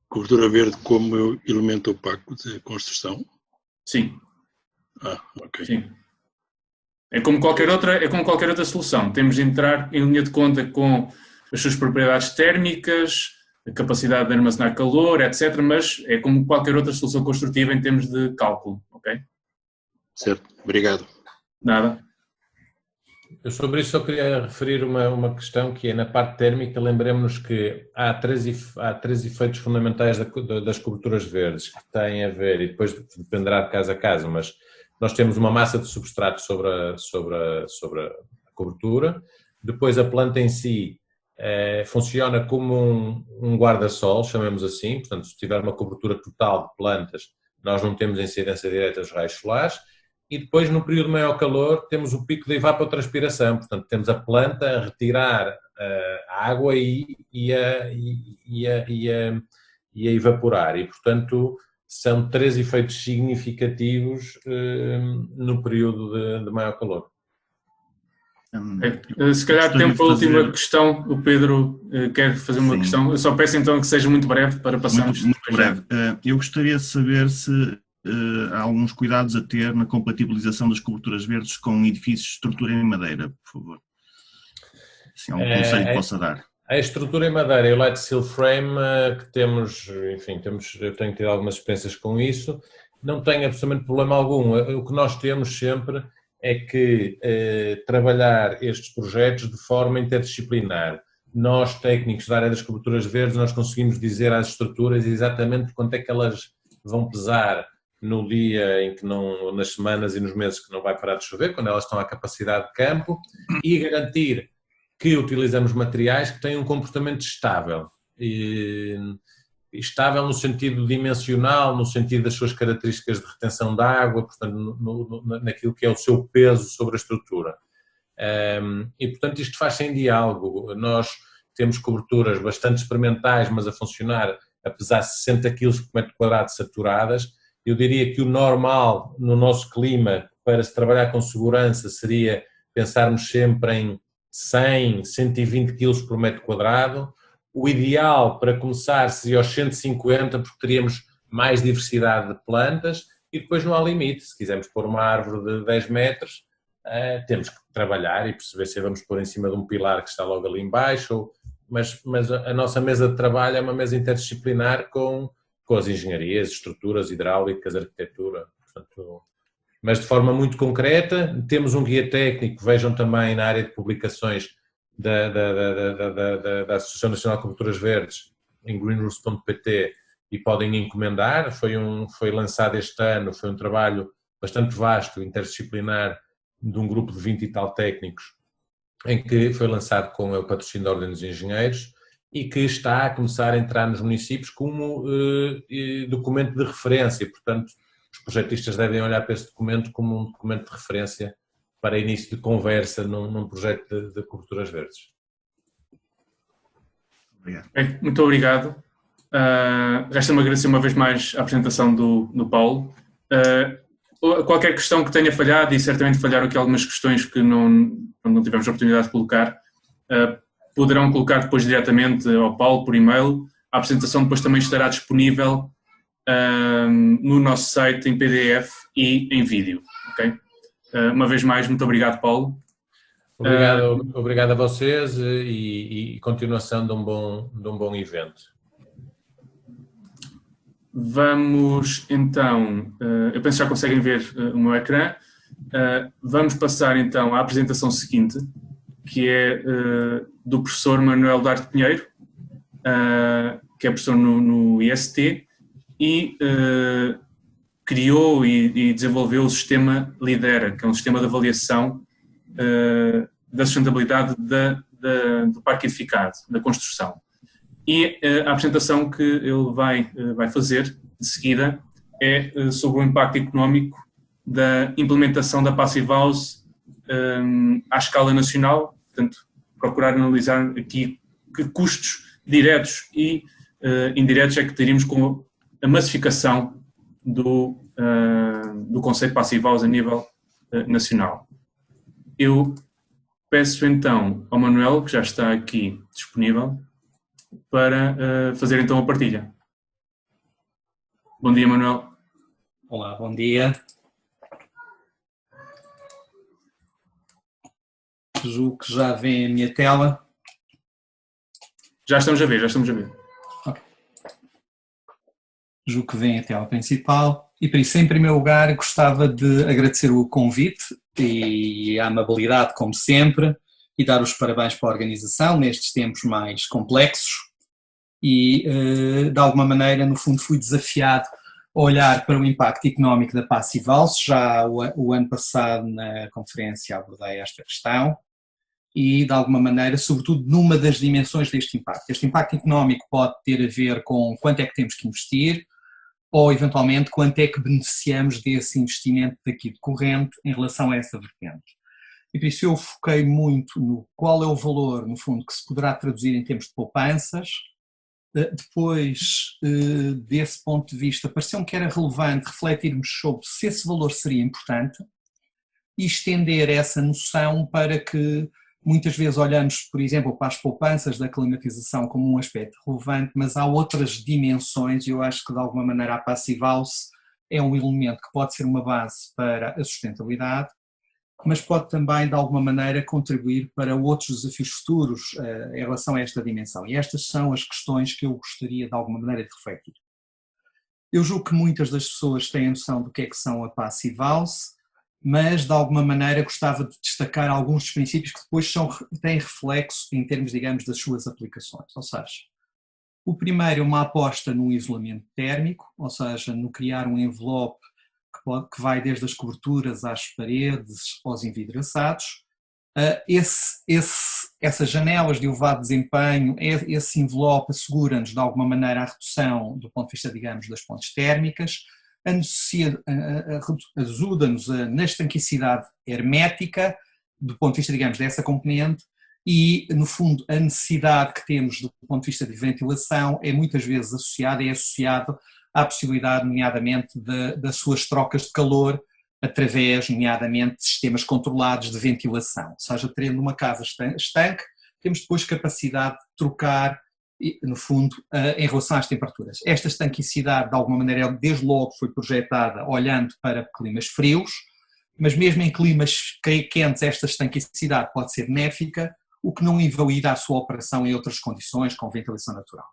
S3: cobertura verde como elemento opaco de construção?
S1: Sim.
S3: Ok.
S1: Sim. É como qualquer outra solução. Temos de entrar em linha de conta com as suas propriedades térmicas, a capacidade de armazenar calor, etc. Mas é como qualquer outra solução construtiva em termos de cálculo, ok?
S3: Certo, obrigado.
S1: Nada.
S2: Eu sobre isso só queria referir uma questão que é na parte térmica, lembremos-nos que há três efeitos fundamentais das coberturas verdes que têm a ver, e depois dependerá de casa a casa, mas nós temos uma massa de substrato sobre a cobertura, depois a planta em si funciona como um guarda-sol, chamemos assim, portanto se tiver uma cobertura total de plantas, nós não temos incidência direta dos raios solares. E depois, no período de maior calor, temos o pico de evapotranspiração, portanto, temos a planta a retirar a água e a evaporar. E, portanto, são três efeitos significativos no período de maior calor.
S1: Se calhar tempo para a última questão. O Pedro quer fazer uma questão. Eu só peço então que seja muito breve para passarmos.
S4: Muito breve. Eu gostaria de saber se há alguns cuidados a ter na compatibilização das coberturas verdes com edifícios de estrutura em madeira, por favor. Se há um conselho que possa dar.
S2: A estrutura em madeira e o light steel frame que temos, enfim, eu tenho tido algumas experiências com isso, não tem absolutamente problema algum. O que nós temos sempre é que trabalhar estes projetos de forma interdisciplinar. Nós, técnicos da área das coberturas verdes, nós conseguimos dizer às estruturas exatamente quanto é que elas vão pesar no dia em que não, nas semanas e nos meses que não vai parar de chover, quando elas estão à capacidade de campo, e garantir que utilizamos materiais que têm um comportamento estável. Estável no sentido dimensional, no sentido das suas características de retenção de água, portanto, naquilo que é o seu peso sobre a estrutura. E, portanto, isto faz-se em diálogo. Nós temos coberturas bastante experimentais, mas a funcionar a pesar 60 kg por metro quadrado saturadas. Eu diria que o normal no nosso clima para se trabalhar com segurança seria pensarmos sempre em 100, 120 kg por metro quadrado. O ideal para começar seria aos 150, porque teríamos mais diversidade de plantas e depois não há limite. Se quisermos pôr uma árvore de 10 metros, temos que trabalhar e perceber se vamos pôr em cima de um pilar que está logo ali em baixo, mas a nossa mesa de trabalho é uma mesa interdisciplinar com as engenharias, estruturas, hidráulicas, arquitetura, portanto, mas de forma muito concreta. Temos um guia técnico, vejam também na área de publicações da Associação Nacional de Coberturas Verdes, em greenroofs.pt, e podem encomendar. Foi lançado este ano, foi um trabalho bastante vasto, interdisciplinar, de um grupo de 20 e tal técnicos, em que foi lançado com o patrocínio da Ordem dos Engenheiros, e que está a começar a entrar nos municípios como documento de referência. Portanto, os projetistas devem olhar para esse documento como um documento de referência para início de conversa num projeto de coberturas verdes.
S4: Obrigado.
S1: Bem, muito obrigado. Resta-me agradecer uma vez mais a apresentação do Paulo. Qualquer questão que tenha falhado, e certamente falharam aqui algumas questões que não tivemos a oportunidade de colocar, poderão colocar depois diretamente ao Paulo por e-mail. A apresentação depois também estará disponível no nosso site em PDF e em vídeo. Okay? Uma vez mais, muito obrigado, Paulo.
S2: Obrigado a vocês e continuação de um bom evento.
S1: Vamos então, eu penso que já conseguem ver o meu ecrã. Vamos passar então à apresentação seguinte, que é do professor Manuel Duarte Pinheiro, que é professor no IST e criou e desenvolveu o sistema Lidera, que é um sistema de avaliação da sustentabilidade do parque edificado, da construção. E a apresentação que ele vai fazer de seguida é sobre o impacto económico da implementação da Passive House à escala nacional, portanto, procurar analisar aqui que custos diretos e indiretos é que teríamos com a massificação do conceito Passive House a nível nacional. Eu peço então ao Manuel, que já está aqui disponível, para fazer então a partilha. Bom dia, Manuel.
S5: Olá, bom dia. Julgo que já vem a minha tela.
S1: Já estamos a ver.
S5: Okay. Julgo que vem a tela principal e, por isso, em primeiro lugar, gostava de agradecer o convite e a amabilidade, como sempre, e dar os parabéns para a organização nestes tempos mais complexos e, de alguma maneira, no fundo, fui desafiado a olhar para o impacto económico da Passive House. Já o ano passado, na conferência, abordei esta questão e, de alguma maneira, sobretudo numa das dimensões deste impacto. Este impacto económico pode ter a ver com quanto é que temos que investir ou, eventualmente, quanto é que beneficiamos desse investimento daqui decorrente em relação a essa vertente. E por isso eu foquei muito no qual é o valor, no fundo, que se poderá traduzir em termos de poupanças. Depois, desse ponto de vista, pareceu-me que era relevante refletirmos sobre se esse valor seria importante e estender essa noção para que muitas vezes olhamos, por exemplo, para as poupanças da climatização como um aspecto relevante, mas há outras dimensões e eu acho que de alguma maneira a Passive House é um elemento que pode ser uma base para a sustentabilidade, mas pode também de alguma maneira contribuir para outros desafios futuros em relação a esta dimensão. E estas são as questões que eu gostaria de alguma maneira de refletir. Eu julgo que muitas das pessoas têm a noção do que é que são a Passive House, mas de alguma maneira gostava de destacar alguns dos princípios que depois têm reflexo em termos, digamos, das suas aplicações. Ou seja, o primeiro é uma aposta no isolamento térmico, ou seja, no criar um envelope que vai desde as coberturas às paredes, aos envidraçados. Essas janelas de elevado desempenho, esse envelope assegura-nos de alguma maneira a redução do ponto de vista, digamos, das fontes térmicas, ajuda-nos na estanquicidade hermética, do ponto de vista, digamos, dessa componente, e, no fundo, a necessidade que temos do ponto de vista de ventilação é muitas vezes associado à possibilidade, nomeadamente, das suas trocas de calor através, nomeadamente, de sistemas controlados de ventilação. Ou seja, tendo uma casa estanque, temos depois capacidade de trocar, no fundo, em relação às temperaturas. Esta estanquicidade, de alguma maneira, desde logo foi projetada olhando para climas frios, mas mesmo em climas quentes esta estanquicidade pode ser benéfica, o que não invalida a sua operação em outras condições, com ventilação natural.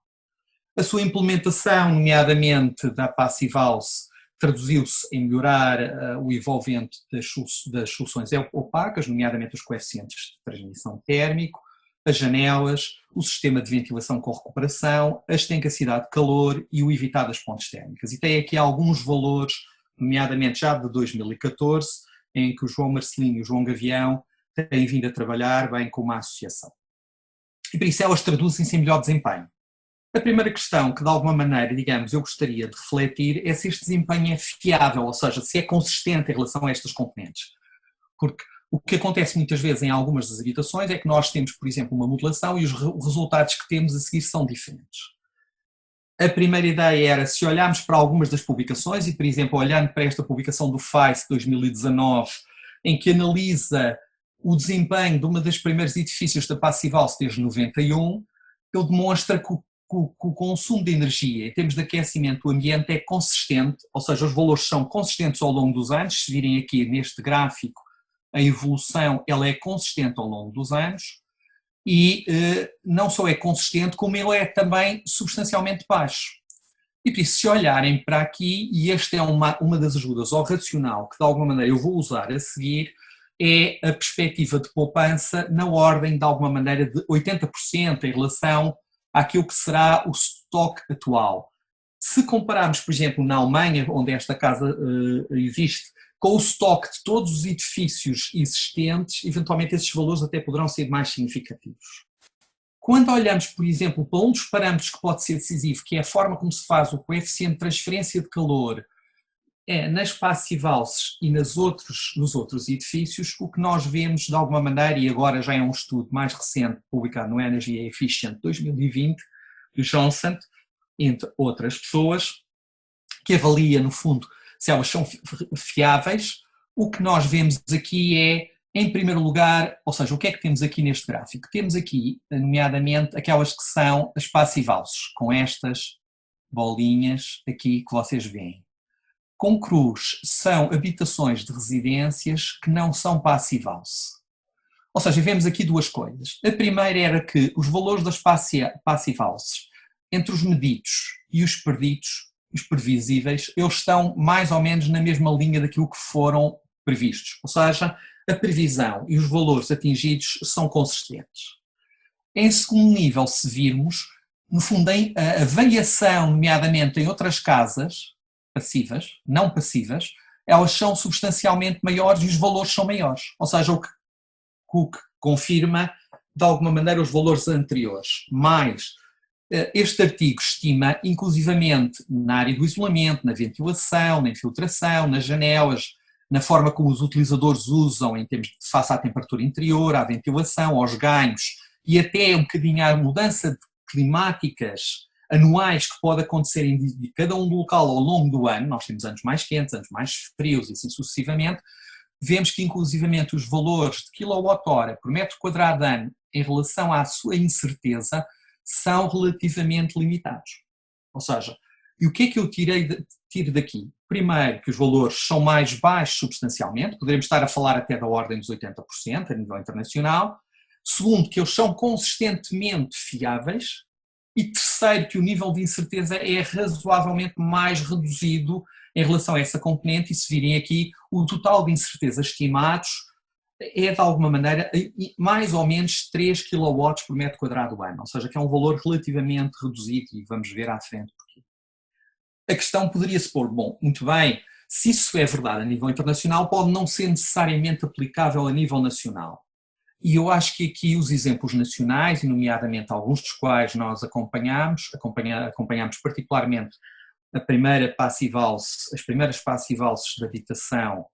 S5: A sua implementação, nomeadamente da Passive House, traduziu-se em melhorar o envolvimento das soluções opacas, nomeadamente os coeficientes de transmissão térmico, as janelas, o sistema de ventilação com recuperação, a estanquicidade de calor e o evitar das pontes térmicas. E tem aqui alguns valores, nomeadamente já de 2014, em que o João Marcelino e o João Gavião têm vindo a trabalhar, bem como a associação. E por isso elas traduzem-se em melhor desempenho. A primeira questão que de alguma maneira, digamos, eu gostaria de refletir é se este desempenho é fiável, ou seja, se é consistente em relação a estas componentes. Porque o que acontece muitas vezes em algumas das habitações é que nós temos, por exemplo, uma modelação e os resultados que temos a seguir são diferentes. A primeira ideia era, se olharmos para algumas das publicações, e por exemplo, olhando para esta publicação do FAIS 2019, em que analisa o desempenho de uma das primeiros edifícios da Passive House desde 91, ele demonstra que o consumo de energia em termos de aquecimento do ambiente é consistente, ou seja, os valores são consistentes ao longo dos anos. Se virem aqui neste gráfico, a evolução ela é consistente ao longo dos anos e não só é consistente, como ele é também substancialmente baixo. E por isso, se olharem para aqui, e esta é uma das ajudas ao racional que de alguma maneira eu vou usar a seguir, é a perspectiva de poupança na ordem de alguma maneira de 80% em relação àquilo que será o estoque atual. Se compararmos, por exemplo, na Alemanha, onde esta casa existe, com o estoque de todos os edifícios existentes, eventualmente esses valores até poderão ser mais significativos. Quando olhamos, por exemplo, para um dos parâmetros que pode ser decisivo, que é a forma como se faz o coeficiente de transferência de calor nas passivhouses e nos outros edifícios, o que nós vemos de alguma maneira, e agora já é um estudo mais recente, publicado no Energy Efficient 2020, do Johnson, entre outras pessoas, que avalia, no fundo, se elas são fiáveis. O que nós vemos aqui é, em primeiro lugar, ou seja, o que é que temos aqui neste gráfico? Temos aqui, nomeadamente, aquelas que são as passivhouses, com estas bolinhas aqui que vocês veem. Com cruz são habitações de residências que não são passivhouse. Ou seja, vemos aqui duas coisas. A primeira era que os valores das passivhouses, entre os medidos e os perdidos, os previsíveis, eles estão mais ou menos na mesma linha daquilo que foram previstos. Ou seja, a previsão e os valores atingidos são consistentes. Em segundo nível, se virmos, no fundo, a variação, nomeadamente em outras casas passivas, não passivas, elas são substancialmente maiores e os valores são maiores. Ou seja, o que confirma, de alguma maneira, os valores anteriores. Mas este artigo estima, inclusivamente, na área do isolamento, na ventilação, na infiltração, nas janelas, na forma como os utilizadores usam em termos de face à temperatura interior, à ventilação, aos ganhos e até um bocadinho à mudança de climáticas anuais que pode acontecer em cada um do local ao longo do ano. Nós temos anos mais quentes, anos mais frios e assim sucessivamente. Vemos que inclusivamente os valores de kWh por metro quadrado ano em relação à sua incerteza são relativamente limitados. Ou seja, e o que é que eu tiro daqui? Primeiro, que os valores são mais baixos substancialmente, poderemos estar a falar até da ordem dos 80% a nível internacional. Segundo, que eles são consistentemente fiáveis. E terceiro, que o nível de incerteza é razoavelmente mais reduzido em relação a essa componente, e se virem aqui, o total de incerteza estimados é de alguma maneira mais ou menos 3 kW por metro quadrado ano, ou seja, que é um valor relativamente reduzido e vamos ver à frente porquê. A questão poderia-se pôr, bom, muito bem, se isso é verdade a nível internacional, pode não ser necessariamente aplicável a nível nacional. E eu acho que aqui os exemplos nacionais, e nomeadamente alguns dos quais nós acompanhamos particularmente as primeiras passivhouses de habitação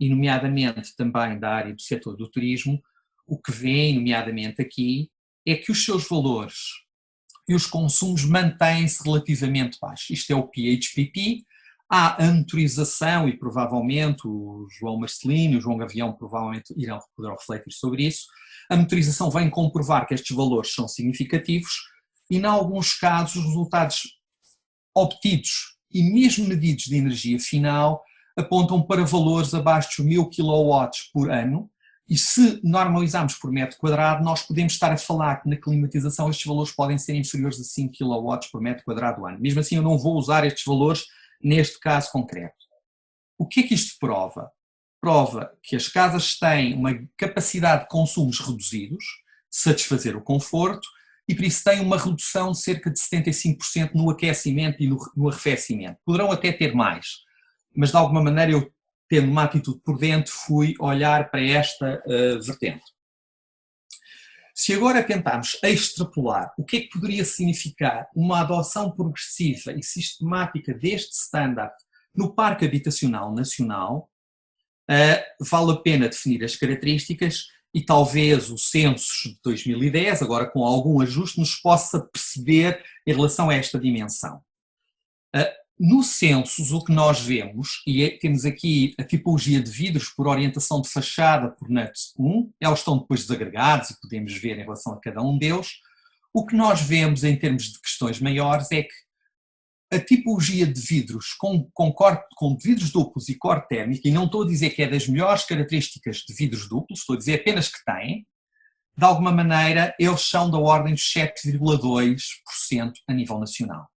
S5: e nomeadamente também da área do setor do turismo, o que vem nomeadamente aqui é que os seus valores e os consumos mantêm-se relativamente baixos. Isto é o PHPP. Há a monitorização e provavelmente o João Marcelino e o João Gavião provavelmente poderão refletir sobre isso. A monitorização vem comprovar que estes valores são significativos e, em alguns casos, os resultados obtidos e mesmo medidos de energia final apontam para valores abaixo dos 1000 kW por ano. E se normalizarmos por metro quadrado, nós podemos estar a falar que na climatização estes valores podem ser inferiores a 5 kW por metro quadrado ano. Mesmo assim, eu não vou usar estes valores neste caso concreto. O que é que isto prova? Prova que as casas têm uma capacidade de consumos reduzidos, de satisfazer o conforto, e por isso têm uma redução de cerca de 75% no aquecimento e no arrefecimento. Poderão até ter mais, mas de alguma maneira eu, tendo uma atitude por dentro, fui olhar para esta vertente. Se agora tentarmos extrapolar o que é que poderia significar uma adoção progressiva e sistemática deste standard no parque habitacional nacional, vale a pena definir as características e talvez o censo de 2010, agora com algum ajuste, nos possa perceber em relação a esta dimensão. No censo, o que nós vemos, e temos aqui a tipologia de vidros por orientação de fachada por NUTS 1, eles estão depois desagregados e podemos ver em relação a cada um deles. O que nós vemos em termos de questões maiores é que a tipologia de vidros com vidros duplos e corte térmico, e não estou a dizer que é das melhores características de vidros duplos, estou a dizer apenas que têm, de alguma maneira eles são da ordem de 7,2% a nível nacional.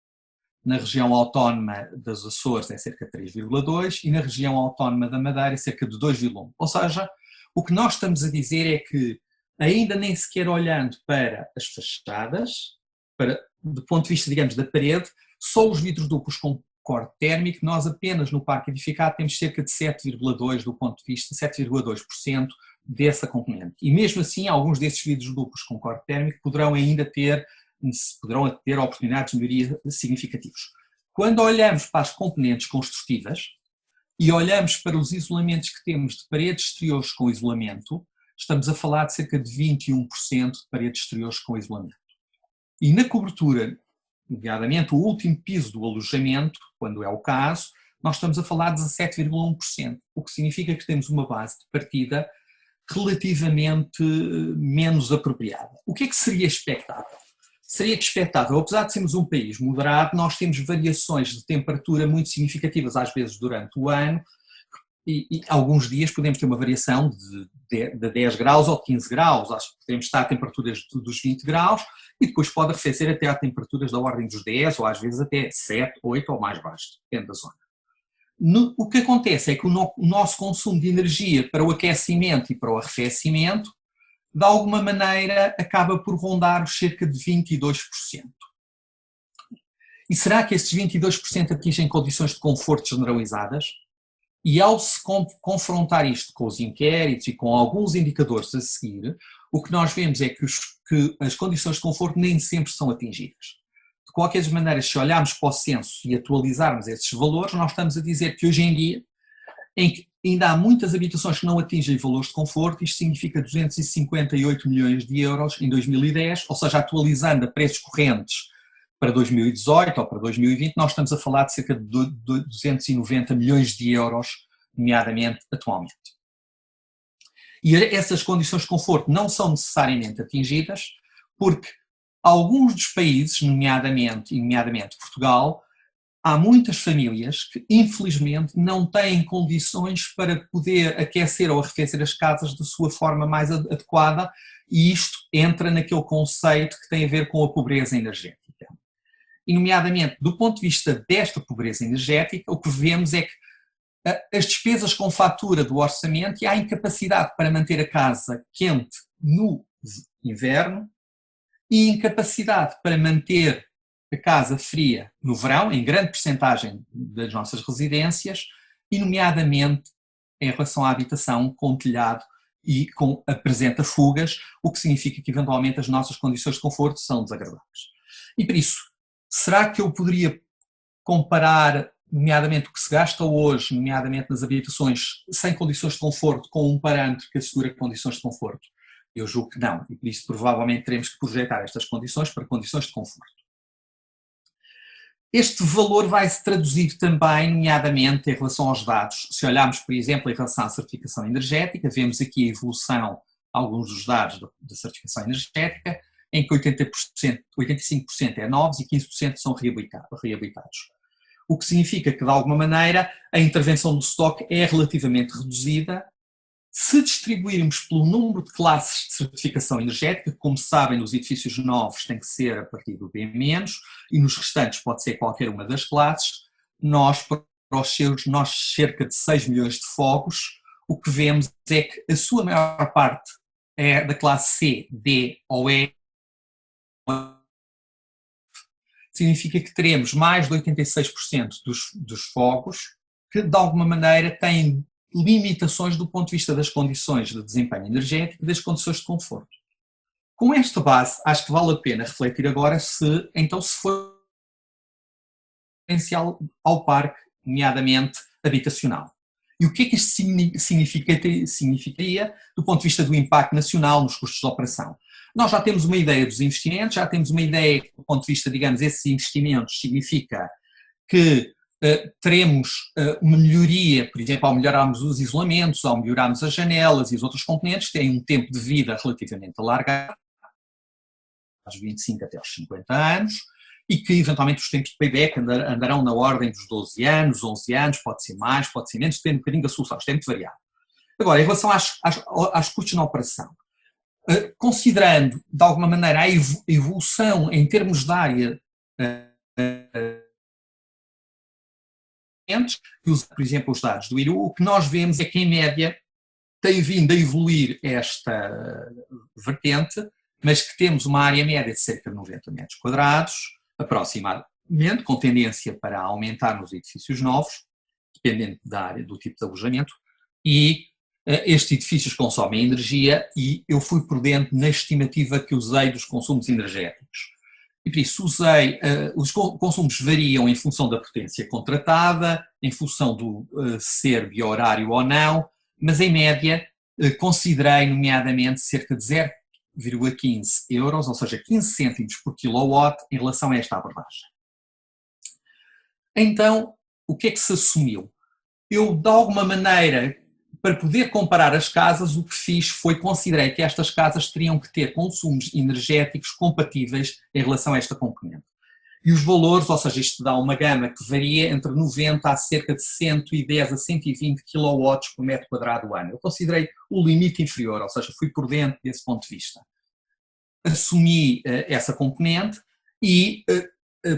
S5: na região autónoma das Açores é cerca de 3,2 e na região autónoma da Madeira é cerca de 2,1. Ou seja, o que nós estamos a dizer é que, ainda nem sequer olhando para as fachadas, do ponto de vista, digamos, da parede, só os vidros duplos com corte térmico, nós apenas no parque edificado temos cerca de 7,2% do ponto de vista, 7,2% dessa componente. E mesmo assim, alguns desses vidros duplos com corte térmico poderão ter oportunidades de melhoria significativos. Quando olhamos para as componentes construtivas e olhamos para os isolamentos que temos de paredes exteriores com isolamento, estamos a falar de cerca de 21% de paredes exteriores com isolamento. E na cobertura, nomeadamente o último piso do alojamento, quando é o caso, nós estamos a falar de 17,1%, o que significa que temos uma base de partida relativamente menos apropriada. O que é que seria expectável? Seria que expectável, apesar de sermos um país moderado, nós temos variações de temperatura muito significativas, às vezes durante o ano, e alguns dias podemos ter uma variação de 10 graus ou 15 graus, podemos estar a temperaturas dos 20 graus, e depois pode arrefecer até a temperaturas da ordem dos 10, ou às vezes até 7, 8 ou mais baixo, depende da zona. O que acontece é que o nosso consumo de energia para o aquecimento e para o arrefecimento, de alguma maneira, acaba por rondar os cerca de 22%. E será que estes 22% atingem condições de conforto generalizadas? E ao se confrontar isto com os inquéritos e com alguns indicadores a seguir, o que nós vemos é que as condições de conforto nem sempre são atingidas. De qualquer maneira, se olharmos para o censo e atualizarmos esses valores, nós estamos a dizer que hoje em dia, em que ainda há muitas habitações que não atingem valores de conforto, isto significa 258 milhões de euros em 2010, ou seja, atualizando a preços correntes para 2018 ou para 2020, nós estamos a falar de cerca de 290 milhões de euros, nomeadamente atualmente. E essas condições de conforto não são necessariamente atingidas porque alguns dos países, nomeadamente Portugal, há muitas famílias que infelizmente não têm condições para poder aquecer ou arrefecer as casas da sua forma mais adequada, e isto entra naquele conceito que tem a ver com a pobreza energética. E nomeadamente, do ponto de vista desta pobreza energética, o que vemos é que as despesas com fatura do orçamento e há incapacidade para manter a casa quente no inverno e incapacidade para manter a casa fria no verão, em grande percentagem das nossas residências, e nomeadamente em relação à habitação com telhado e apresenta fugas, o que significa que eventualmente as nossas condições de conforto são desagradáveis. E por isso, será que eu poderia comparar, nomeadamente, o que se gasta hoje, nomeadamente nas habitações sem condições de conforto, com um parâmetro que assegura condições de conforto? Eu julgo que não, e por isso provavelmente teremos que projetar estas condições para condições de conforto. Este valor vai se traduzir também, nomeadamente, em relação aos dados. Se olharmos, por exemplo, em relação à certificação energética, vemos aqui a evolução, alguns dos dados da certificação energética, em que 85% é novos e 15% são reabilitados. O que significa que, de alguma maneira, a intervenção do estoque é relativamente reduzida. Se distribuirmos pelo número de classes de certificação energética, como sabem, nos edifícios novos tem que ser a partir do B- e nos restantes pode ser qualquer uma das classes, nós, para os cerca de 6 milhões de fogos, o que vemos é que a sua maior parte é da classe C, D ou E. Significa que teremos mais de 86% dos fogos que, de alguma maneira, têm limitações do ponto de vista das condições de desempenho energético e das condições de conforto. Com esta base, acho que vale a pena refletir agora se for potencial ao parque, nomeadamente habitacional. E o que é que isto significaria do ponto de vista do impacto nacional nos custos de operação? Nós já temos uma ideia dos investimentos, já temos uma ideia que, do ponto de vista, digamos, esses investimentos significa que teremos uma melhoria, por exemplo, ao melhorarmos os isolamentos, ao melhorarmos as janelas e os outros componentes, têm um tempo de vida relativamente alargado, aos 25 até aos 50 anos, e que eventualmente os tempos de payback andarão na ordem dos 12 anos, 11 anos, pode ser mais, pode ser menos, depende um bocadinho da solução, isto é muito variável. Agora, em relação aos custos na operação, considerando, de alguma maneira, a evolução em termos de área e usar, por exemplo, os dados do IRU, o que nós vemos é que, em média, tem vindo a evoluir esta vertente, mas que temos uma área média de cerca de 90 metros quadrados, aproximadamente, com tendência para aumentar nos edifícios novos, dependendo da área, do tipo de alojamento, e estes edifícios consomem energia e eu fui prudente na estimativa que usei dos consumos energéticos. E por isso usei, os consumos variam em função da potência contratada, em função do ser biohorário ou não, mas em média considerei nomeadamente cerca de 0,15 euros, ou seja, 15 cêntimos por quilowatt em relação a esta abordagem. Então, o que é que se assumiu? Eu, de alguma maneira, para poder comparar as casas, o que fiz foi considerei que estas casas teriam que ter consumos energéticos compatíveis em relação a esta componente. E os valores, ou seja, isto dá uma gama que varia entre 90 a cerca de 110 a 120 kW por metro quadrado ano. Eu considerei o limite inferior, ou seja, fui por dentro desse ponto de vista. Assumi essa componente e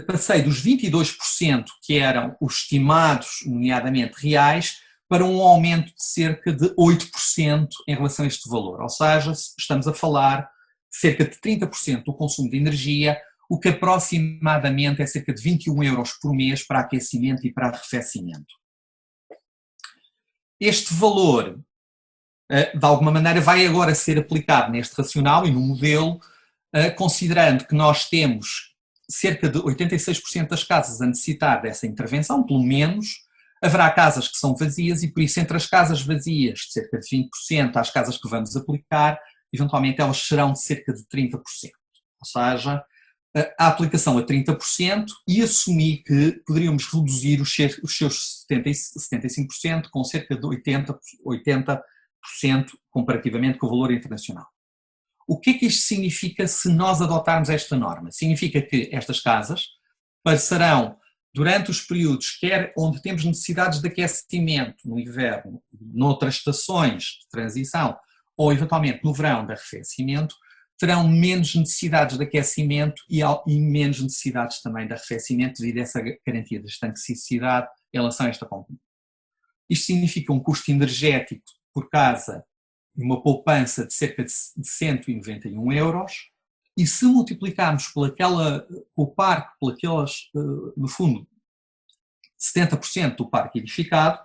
S5: passei dos 22% que eram os estimados, nomeadamente reais, para um aumento de cerca de 8% em relação a este valor. Ou seja, estamos a falar de cerca de 30% do consumo de energia, o que aproximadamente é cerca de 21 euros por mês para aquecimento e para arrefecimento. Este valor, de alguma maneira, vai agora ser aplicado neste racional e no modelo, considerando que nós temos cerca de 86% das casas a necessitar dessa intervenção, pelo menos. Haverá casas que são vazias e, por isso, entre as casas vazias, de cerca de 20%, às casas que vamos aplicar, eventualmente elas serão de cerca de 30%. Ou seja, a aplicação a 30% e assumi que poderíamos reduzir os seus 75% com cerca de 80% comparativamente com o valor internacional. O que é que isto significa se nós adotarmos esta norma? Significa que estas casas passarão durante os períodos, quer onde temos necessidades de aquecimento no inverno, noutras estações de transição, ou eventualmente no verão de arrefecimento, terão menos necessidades de aquecimento e menos necessidades também de arrefecimento devido a essa garantia de estanquicidade em relação a esta componente. Isto significa um custo energético por casa e uma poupança de cerca de 191 euros, e se multiplicarmos o parque, no fundo, 70% do parque edificado,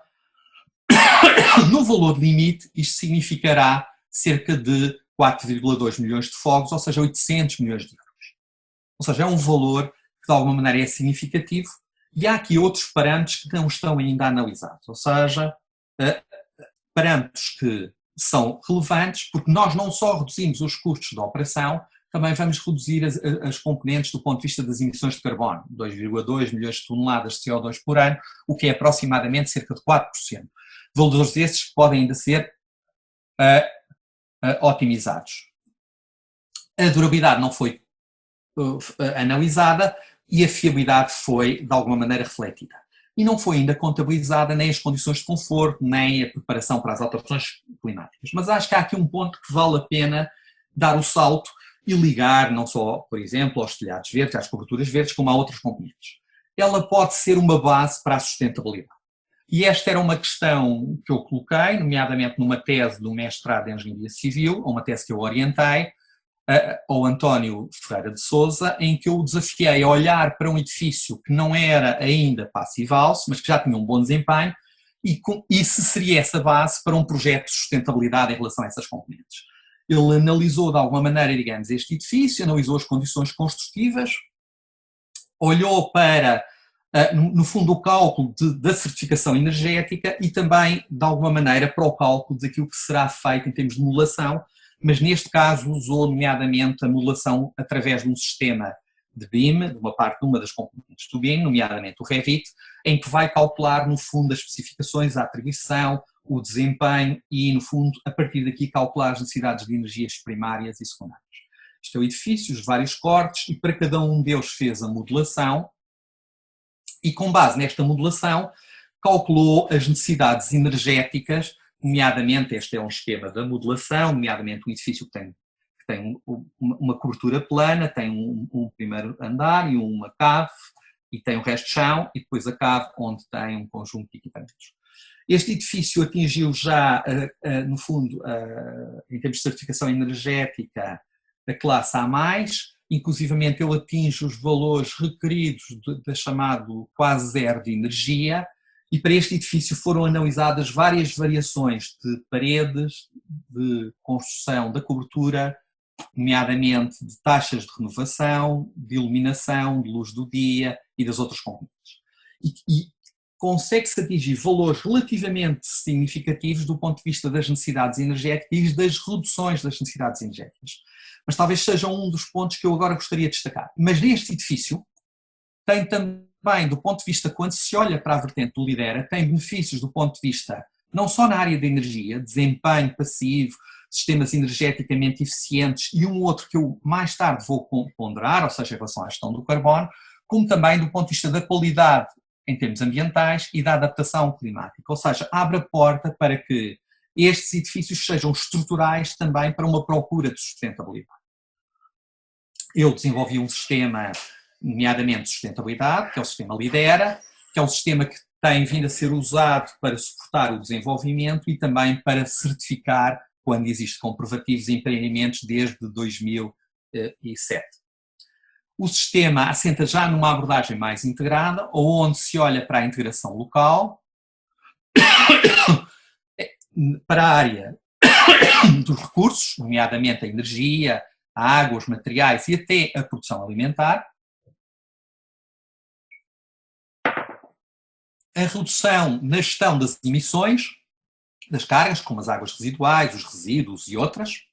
S5: no valor limite, isto significará cerca de 4,2 milhões de fogos, ou seja, 800 milhões de euros. Ou seja, é um valor que de alguma maneira é significativo, e há aqui outros parâmetros que não estão ainda analisados, ou seja, parâmetros que são relevantes, porque nós não só reduzimos os custos da operação, também vamos reduzir as componentes do ponto de vista das emissões de carbono, 2,2 milhões de toneladas de CO2 por ano, o que é aproximadamente cerca de 4%. Valores esses que podem ainda ser otimizados. A durabilidade não foi analisada e a fiabilidade foi, de alguma maneira, refletida. E não foi ainda contabilizada nem as condições de conforto, nem a preparação para as alterações climáticas. Mas acho que há aqui um ponto que vale a pena dar o salto e ligar não só, por exemplo, aos telhados verdes, às coberturas verdes, como a outras componentes. Ela pode ser uma base para a sustentabilidade. E esta era uma questão que eu coloquei, nomeadamente numa tese do mestrado em Engenharia Civil, ou uma tese que eu orientei, ao António Ferreira de Sousa, em que eu o desafiei a olhar para um edifício que não era ainda passive-house, mas que já tinha um bom desempenho, e se seria essa base para um projeto de sustentabilidade em relação a essas componentes. Ele analisou de alguma maneira, digamos, este edifício, analisou as condições construtivas, olhou para, no fundo, o cálculo da certificação energética e também, de alguma maneira, para o cálculo daquilo que será feito em termos de modulação, mas neste caso usou nomeadamente a modulação através de um sistema de BIM, de uma das componentes do BIM, nomeadamente o Revit, em que vai calcular, no fundo, as especificações, a atribuição, o desempenho e, no fundo, a partir daqui calcular as necessidades de energias primárias e secundárias. Isto é o edifício, os vários cortes, e para cada um deles fez a modulação e, com base nesta modulação, calculou as necessidades energéticas, nomeadamente, este é um esquema da modulação, nomeadamente um edifício que tem uma cobertura plana, tem um primeiro andar e uma cave, e tem o resto de chão, e depois a cave, onde tem um conjunto de equipamentos. Este edifício atingiu já, no fundo, em termos de certificação energética, a classe A+, inclusivamente ele atinge os valores requeridos da chamado quase zero de energia, e para este edifício foram analisadas várias variações de paredes, de construção da cobertura, nomeadamente de taxas de renovação, de iluminação, de luz do dia e das outras componentes. E consegue-se atingir valores relativamente significativos do ponto de vista das necessidades energéticas e das reduções das necessidades energéticas. Mas talvez seja um dos pontos que eu agora gostaria de destacar. Mas neste edifício tem também, do ponto de vista, quando se olha para a vertente do Lidera, tem benefícios do ponto de vista, não só na área da energia, desempenho passivo, sistemas energeticamente eficientes e um outro que eu mais tarde vou ponderar, ou seja, em relação à gestão do carbono, como também do ponto de vista da qualidade em termos ambientais e da adaptação climática. Ou seja, abre a porta para que estes edifícios sejam estruturais também para uma procura de sustentabilidade. Eu desenvolvi um sistema, nomeadamente de sustentabilidade, que é o sistema Lidera, que é um sistema que tem vindo a ser usado para suportar o desenvolvimento e também para certificar quando existem comprovativos de empreendimentos desde 2007. O sistema assenta já numa abordagem mais integrada, onde se olha para a integração local, para a área dos recursos, nomeadamente a energia, a água, os materiais e até a produção alimentar, a redução na gestão das emissões, das cargas, como as águas residuais, os resíduos e outras,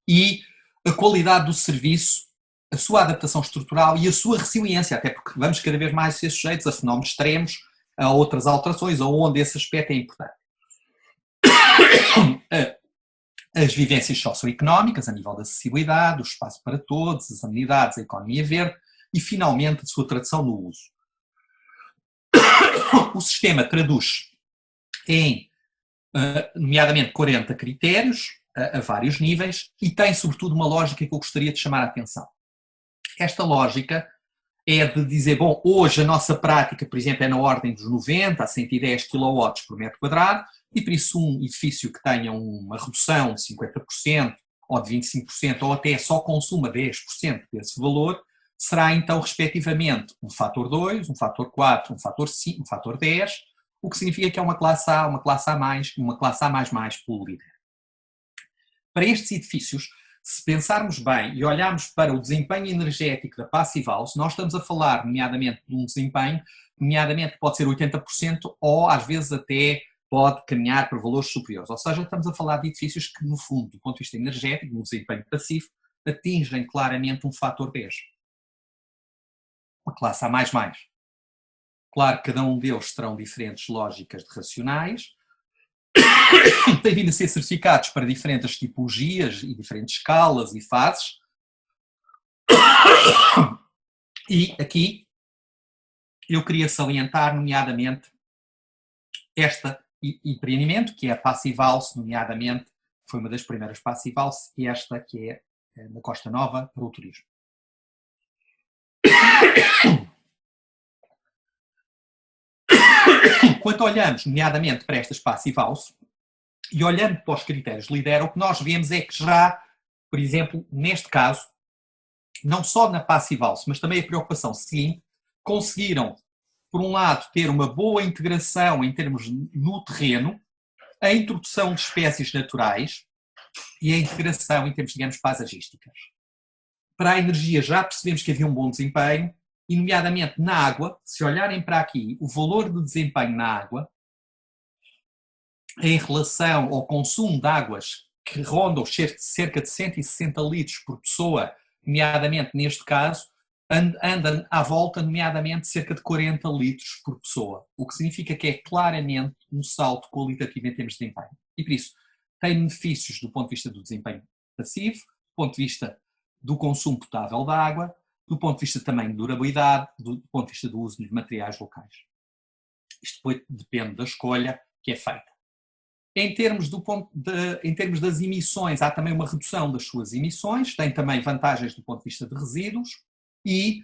S5: e a qualidade do serviço, a sua adaptação estrutural e a sua resiliência, até porque vamos cada vez mais ser sujeitos a fenómenos extremos, a outras alterações, onde esse aspecto é importante. As vivências socioeconómicas, a nível da acessibilidade, o espaço para todos, as amenidades, a economia verde e, finalmente, a sua tradução no uso. O sistema traduz em, nomeadamente, 40 critérios a vários níveis e tem, sobretudo, uma lógica que eu gostaria de chamar a atenção. Esta lógica é de dizer, bom, hoje a nossa prática, por exemplo, é na ordem dos 90 a 110 kW por metro quadrado e, por isso, um edifício que tenha uma redução de 50% ou de 25% ou até só consuma 10% desse valor, será então, respectivamente, um fator 2, um fator 4, um fator 5, um fator 10, o que significa que é uma classe A, uma classe A+, uma classe A++ pelo líder. Para estes edifícios, se pensarmos bem e olharmos para o desempenho energético da Passive House, nós estamos a falar, nomeadamente, de um desempenho, nomeadamente pode ser 80% ou, às vezes, até pode caminhar para valores superiores. Ou seja, estamos a falar de edifícios que, no fundo, do ponto de vista energético, no desempenho passivo, atingem claramente um fator 10. Uma classe A++. Claro que cada um deles terão diferentes lógicas de racionais, têm vindo a ser certificados para diferentes tipologias e diferentes escalas e fases. E aqui eu queria salientar, nomeadamente, este empreendimento, que é a Passive House, nomeadamente, foi uma das primeiras Passive House, e esta que é na Costa Nova para o turismo. Quando olhamos, nomeadamente, para estas Passive House, e olhando para os critérios de Lidera, o que nós vemos é que já, por exemplo, neste caso, não só na Passive House, mas também a preocupação seguinte, conseguiram, por um lado, ter uma boa integração em termos no terreno, a introdução de espécies naturais e a integração em termos, digamos, paisagísticas. Para a energia já percebemos que havia um bom desempenho, e nomeadamente na água, se olharem para aqui, o valor de desempenho na água, em relação ao consumo de águas que rondam cerca de 160 litros por pessoa, nomeadamente neste caso, anda à volta, nomeadamente, cerca de 40 litros por pessoa, o que significa que é claramente um salto qualitativo em termos de desempenho. E por isso, tem benefícios do ponto de vista do desempenho passivo, do ponto de vista do consumo potável da água, do ponto de vista também de durabilidade, do ponto de vista do uso de materiais locais. Isto depois depende da escolha que é feita. Em termos das emissões, há também uma redução das suas emissões, tem também vantagens do ponto de vista de resíduos e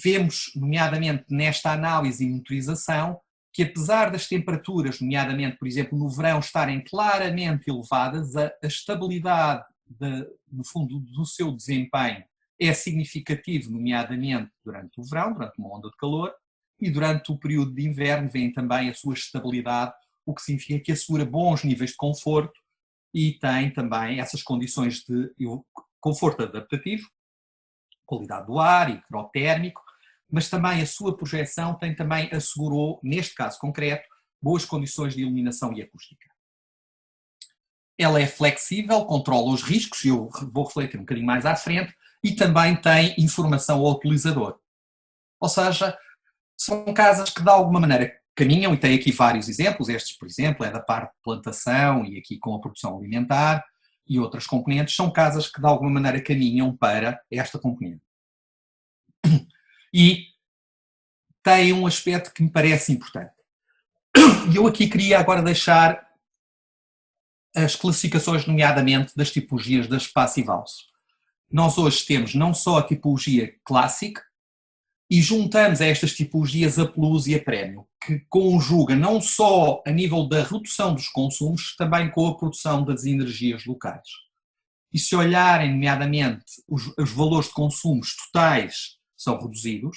S5: vemos, nomeadamente nesta análise e monitorização, que apesar das temperaturas, nomeadamente, por exemplo, no verão, estarem claramente elevadas, a estabilidade, no fundo, do seu desempenho é significativo, nomeadamente durante o verão, durante uma onda de calor, e durante o período de inverno vem também a sua estabilidade, o que significa que assegura bons níveis de conforto e tem também essas condições de conforto adaptativo, qualidade do ar, hidrotérmico, mas também a sua projeção também assegurou, neste caso concreto, boas condições de iluminação e acústica. Ela é flexível, controla os riscos, e eu vou refletir um bocadinho mais à frente, e também tem informação ao utilizador. Ou seja, são casas que de alguma maneira caminham, e tem aqui vários exemplos, estes, por exemplo, é da parte de plantação e aqui com a produção alimentar e outras componentes, são casas que de alguma maneira caminham para esta componente. E tem um aspecto que me parece importante. E eu aqui queria agora deixar as classificações, nomeadamente, das tipologias das Passive House. Nós hoje temos não só a tipologia Classic, e juntamos a estas tipologias a Plus e a Premium, que conjuga não só a nível da redução dos consumos, também com a produção das energias locais. E se olharem, nomeadamente, os valores de consumos totais são reduzidos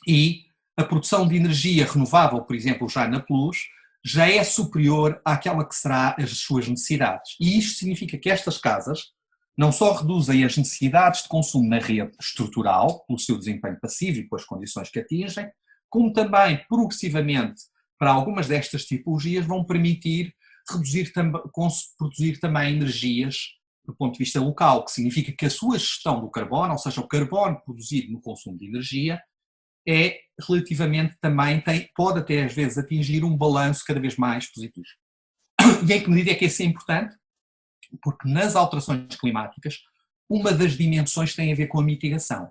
S5: e a produção de energia renovável, por exemplo, já na Plus, já é superior àquela que será as suas necessidades. E isto significa que estas casas não só reduzem as necessidades de consumo na rede estrutural, pelo seu desempenho passivo e pelas condições que atingem, como também, progressivamente, para algumas destas tipologias, vão permitir produzir também energias do ponto de vista local, que significa que a sua gestão do carbono, ou seja, o carbono produzido no consumo de energia, é relativamente também, pode até às vezes atingir um balanço cada vez mais positivo. E em que medida é que isso é importante? Porque nas alterações climáticas, uma das dimensões tem a ver com a mitigação.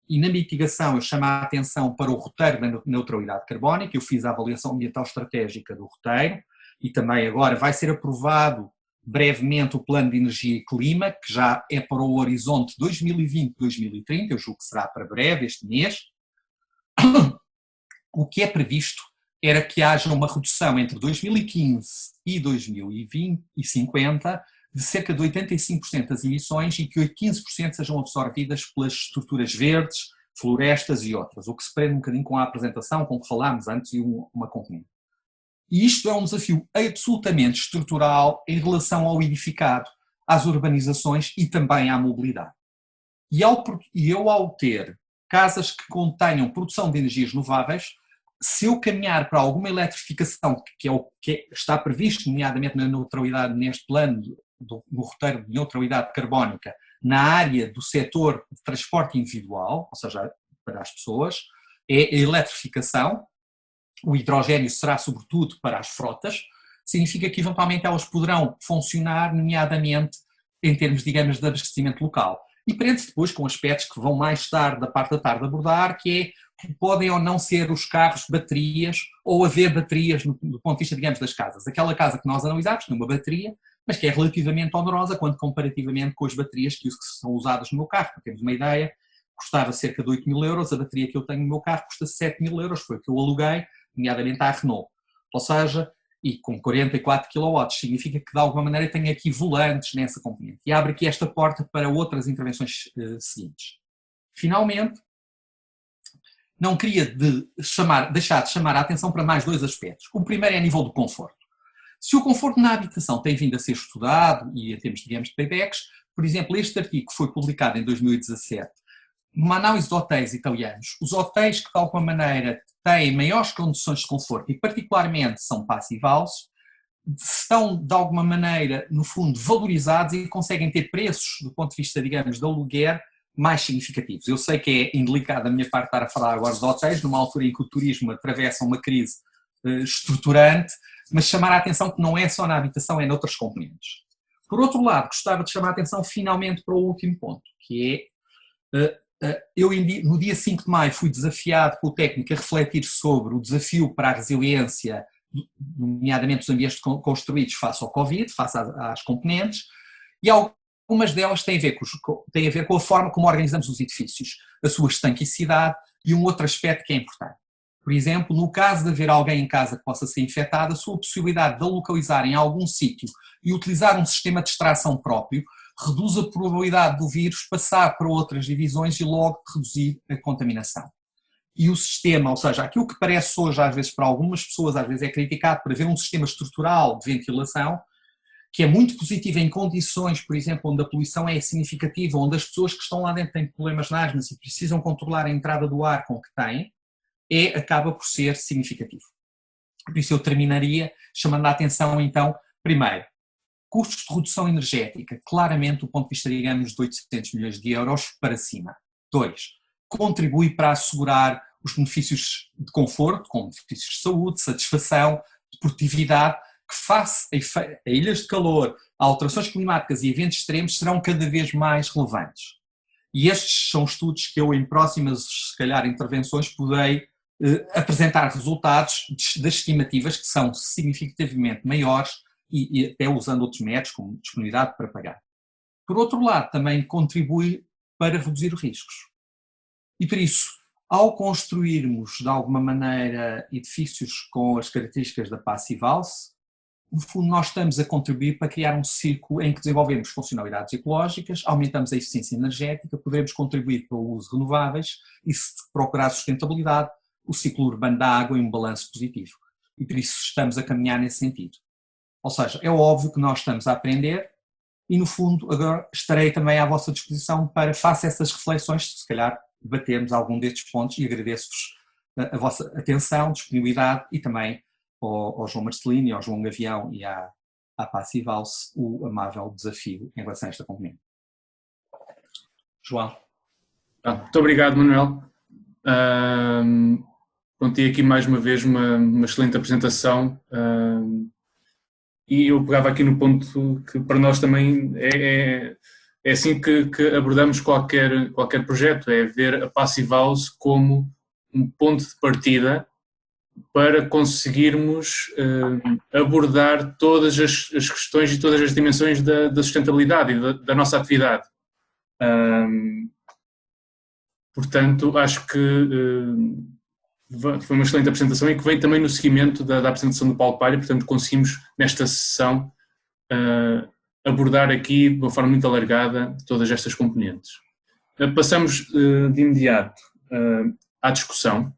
S5: E na mitigação eu chamo a atenção para o roteiro da neutralidade carbónica, eu fiz a avaliação ambiental estratégica do roteiro e também agora vai ser aprovado brevemente o Plano de Energia e Clima, que já é para o horizonte 2020-2030, eu julgo que será para breve, este mês. O que é previsto era que haja uma redução entre 2015 e 2050 de cerca de 85% das emissões e que 15% sejam absorvidas pelas estruturas verdes, florestas e outras, o que se prende um bocadinho com a apresentação, com que falámos antes e uma componente. E isto é um desafio absolutamente estrutural em relação ao edificado, às urbanizações e também à mobilidade. E eu, ao ter casas que contenham produção de energias renováveis, se eu caminhar para alguma eletrificação, que é o que está previsto, nomeadamente na neutralidade, neste plano, no roteiro de neutralidade carbónica, na área do setor de transporte individual, ou seja, para as pessoas, é a eletrificação. O hidrogênio será sobretudo para as frotas, significa que eventualmente elas poderão funcionar, nomeadamente em termos, digamos, de abastecimento local. E prende-se depois com aspectos que vão mais tarde, da parte da tarde, abordar, que é que podem ou não ser os carros baterias, ou haver baterias do ponto de vista, digamos, das casas. Aquela casa que nós analisámos tem uma bateria, mas que é relativamente onerosa quando comparativamente com as baterias que são usadas no meu carro. Para termos uma ideia, custava cerca de 8 mil euros, a bateria que eu tenho no meu carro custa 7 mil euros, foi o que eu aluguei, nomeadamente à Renault. Ou seja, e com 44 kW, significa que de alguma maneira tem aqui volantes nessa componente. E abre aqui esta porta para outras intervenções seguintes. Finalmente, não queria deixar de chamar a atenção para mais dois aspectos. O primeiro é a nível do conforto. Se o conforto na habitação tem vindo a ser estudado, e em termos, digamos, de paybacks, por exemplo, este artigo foi publicado em 2017, numa análise de hotéis italianos, os hotéis que de alguma maneira têm maiores condições de conforto e particularmente são passive house, estão de alguma maneira, no fundo, valorizados e conseguem ter preços, do ponto de vista, digamos, de aluguer, mais significativos. Eu sei que é indelicado da minha parte estar a falar agora de hotéis, numa altura em que o turismo atravessa uma crise estruturante, mas chamar a atenção que não é só na habitação, é noutras componentes. Por outro lado, gostava de chamar a atenção finalmente para o último ponto, que é, eu no dia 5 de maio fui desafiado pelo técnico a refletir sobre o desafio para a resiliência, nomeadamente dos ambientes construídos face ao Covid, face às componentes, e Algumas delas têm a ver com a forma como organizamos os edifícios, a sua estanquicidade e um outro aspecto que é importante. Por exemplo, no caso de haver alguém em casa que possa ser infectado, a sua possibilidade de a localizar em algum sítio e utilizar um sistema de extração próprio reduz a probabilidade do vírus passar para outras divisões e logo reduzir a contaminação. E o sistema, ou seja, aquilo que parece hoje às vezes para algumas pessoas, às vezes é criticado por haver um sistema estrutural de ventilação, que é muito positivo em condições, por exemplo, onde a poluição é significativa, onde as pessoas que estão lá dentro têm problemas de asma e precisam controlar a entrada do ar com que têm, acaba por ser significativo. Por isso eu terminaria chamando a atenção então, primeiro, custos de redução energética, claramente do ponto de vista, digamos, de 800 milhões de euros para cima. 2, contribui para assegurar os benefícios de conforto, como benefícios de saúde, satisfação, de produtividade, que face a ilhas de calor, a alterações climáticas e eventos extremos serão cada vez mais relevantes. E estes são estudos que eu, em próximas, se calhar, intervenções, poderei apresentar resultados das estimativas que são significativamente maiores e até usando outros métodos, como disponibilidade para pagar. Por outro lado, também contribui para reduzir os riscos. E por isso, ao construirmos, de alguma maneira, edifícios com as características da Passive House, no fundo nós estamos a contribuir para criar um ciclo em que desenvolvemos funcionalidades ecológicas, aumentamos a eficiência energética, podemos contribuir para o uso de renováveis e, se procurar sustentabilidade, o ciclo urbano da água em um balanço positivo. E por isso estamos a caminhar nesse sentido. Ou seja, é óbvio que nós estamos a aprender e, no fundo, agora estarei também à vossa disposição para, face a essas reflexões, se calhar debatermos algum destes pontos, e agradeço-vos a vossa atenção, disponibilidade e também ao João Marcelino, ao João Gavião e à Passive House o amável desafio em relação a esta componente. João.
S1: Muito obrigado, Manuel. Contei aqui mais uma vez uma excelente apresentação e eu pegava aqui no ponto que para nós também é assim que abordamos qualquer projeto, é ver a Passive House como um ponto de partida para conseguirmos abordar todas as questões e todas as dimensões da sustentabilidade e da nossa atividade. Portanto, acho que foi uma excelente apresentação e que vem também no seguimento da apresentação do Paulo Palha, portanto conseguimos nesta sessão abordar aqui de uma forma muito alargada todas estas componentes. Passamos de imediato à discussão.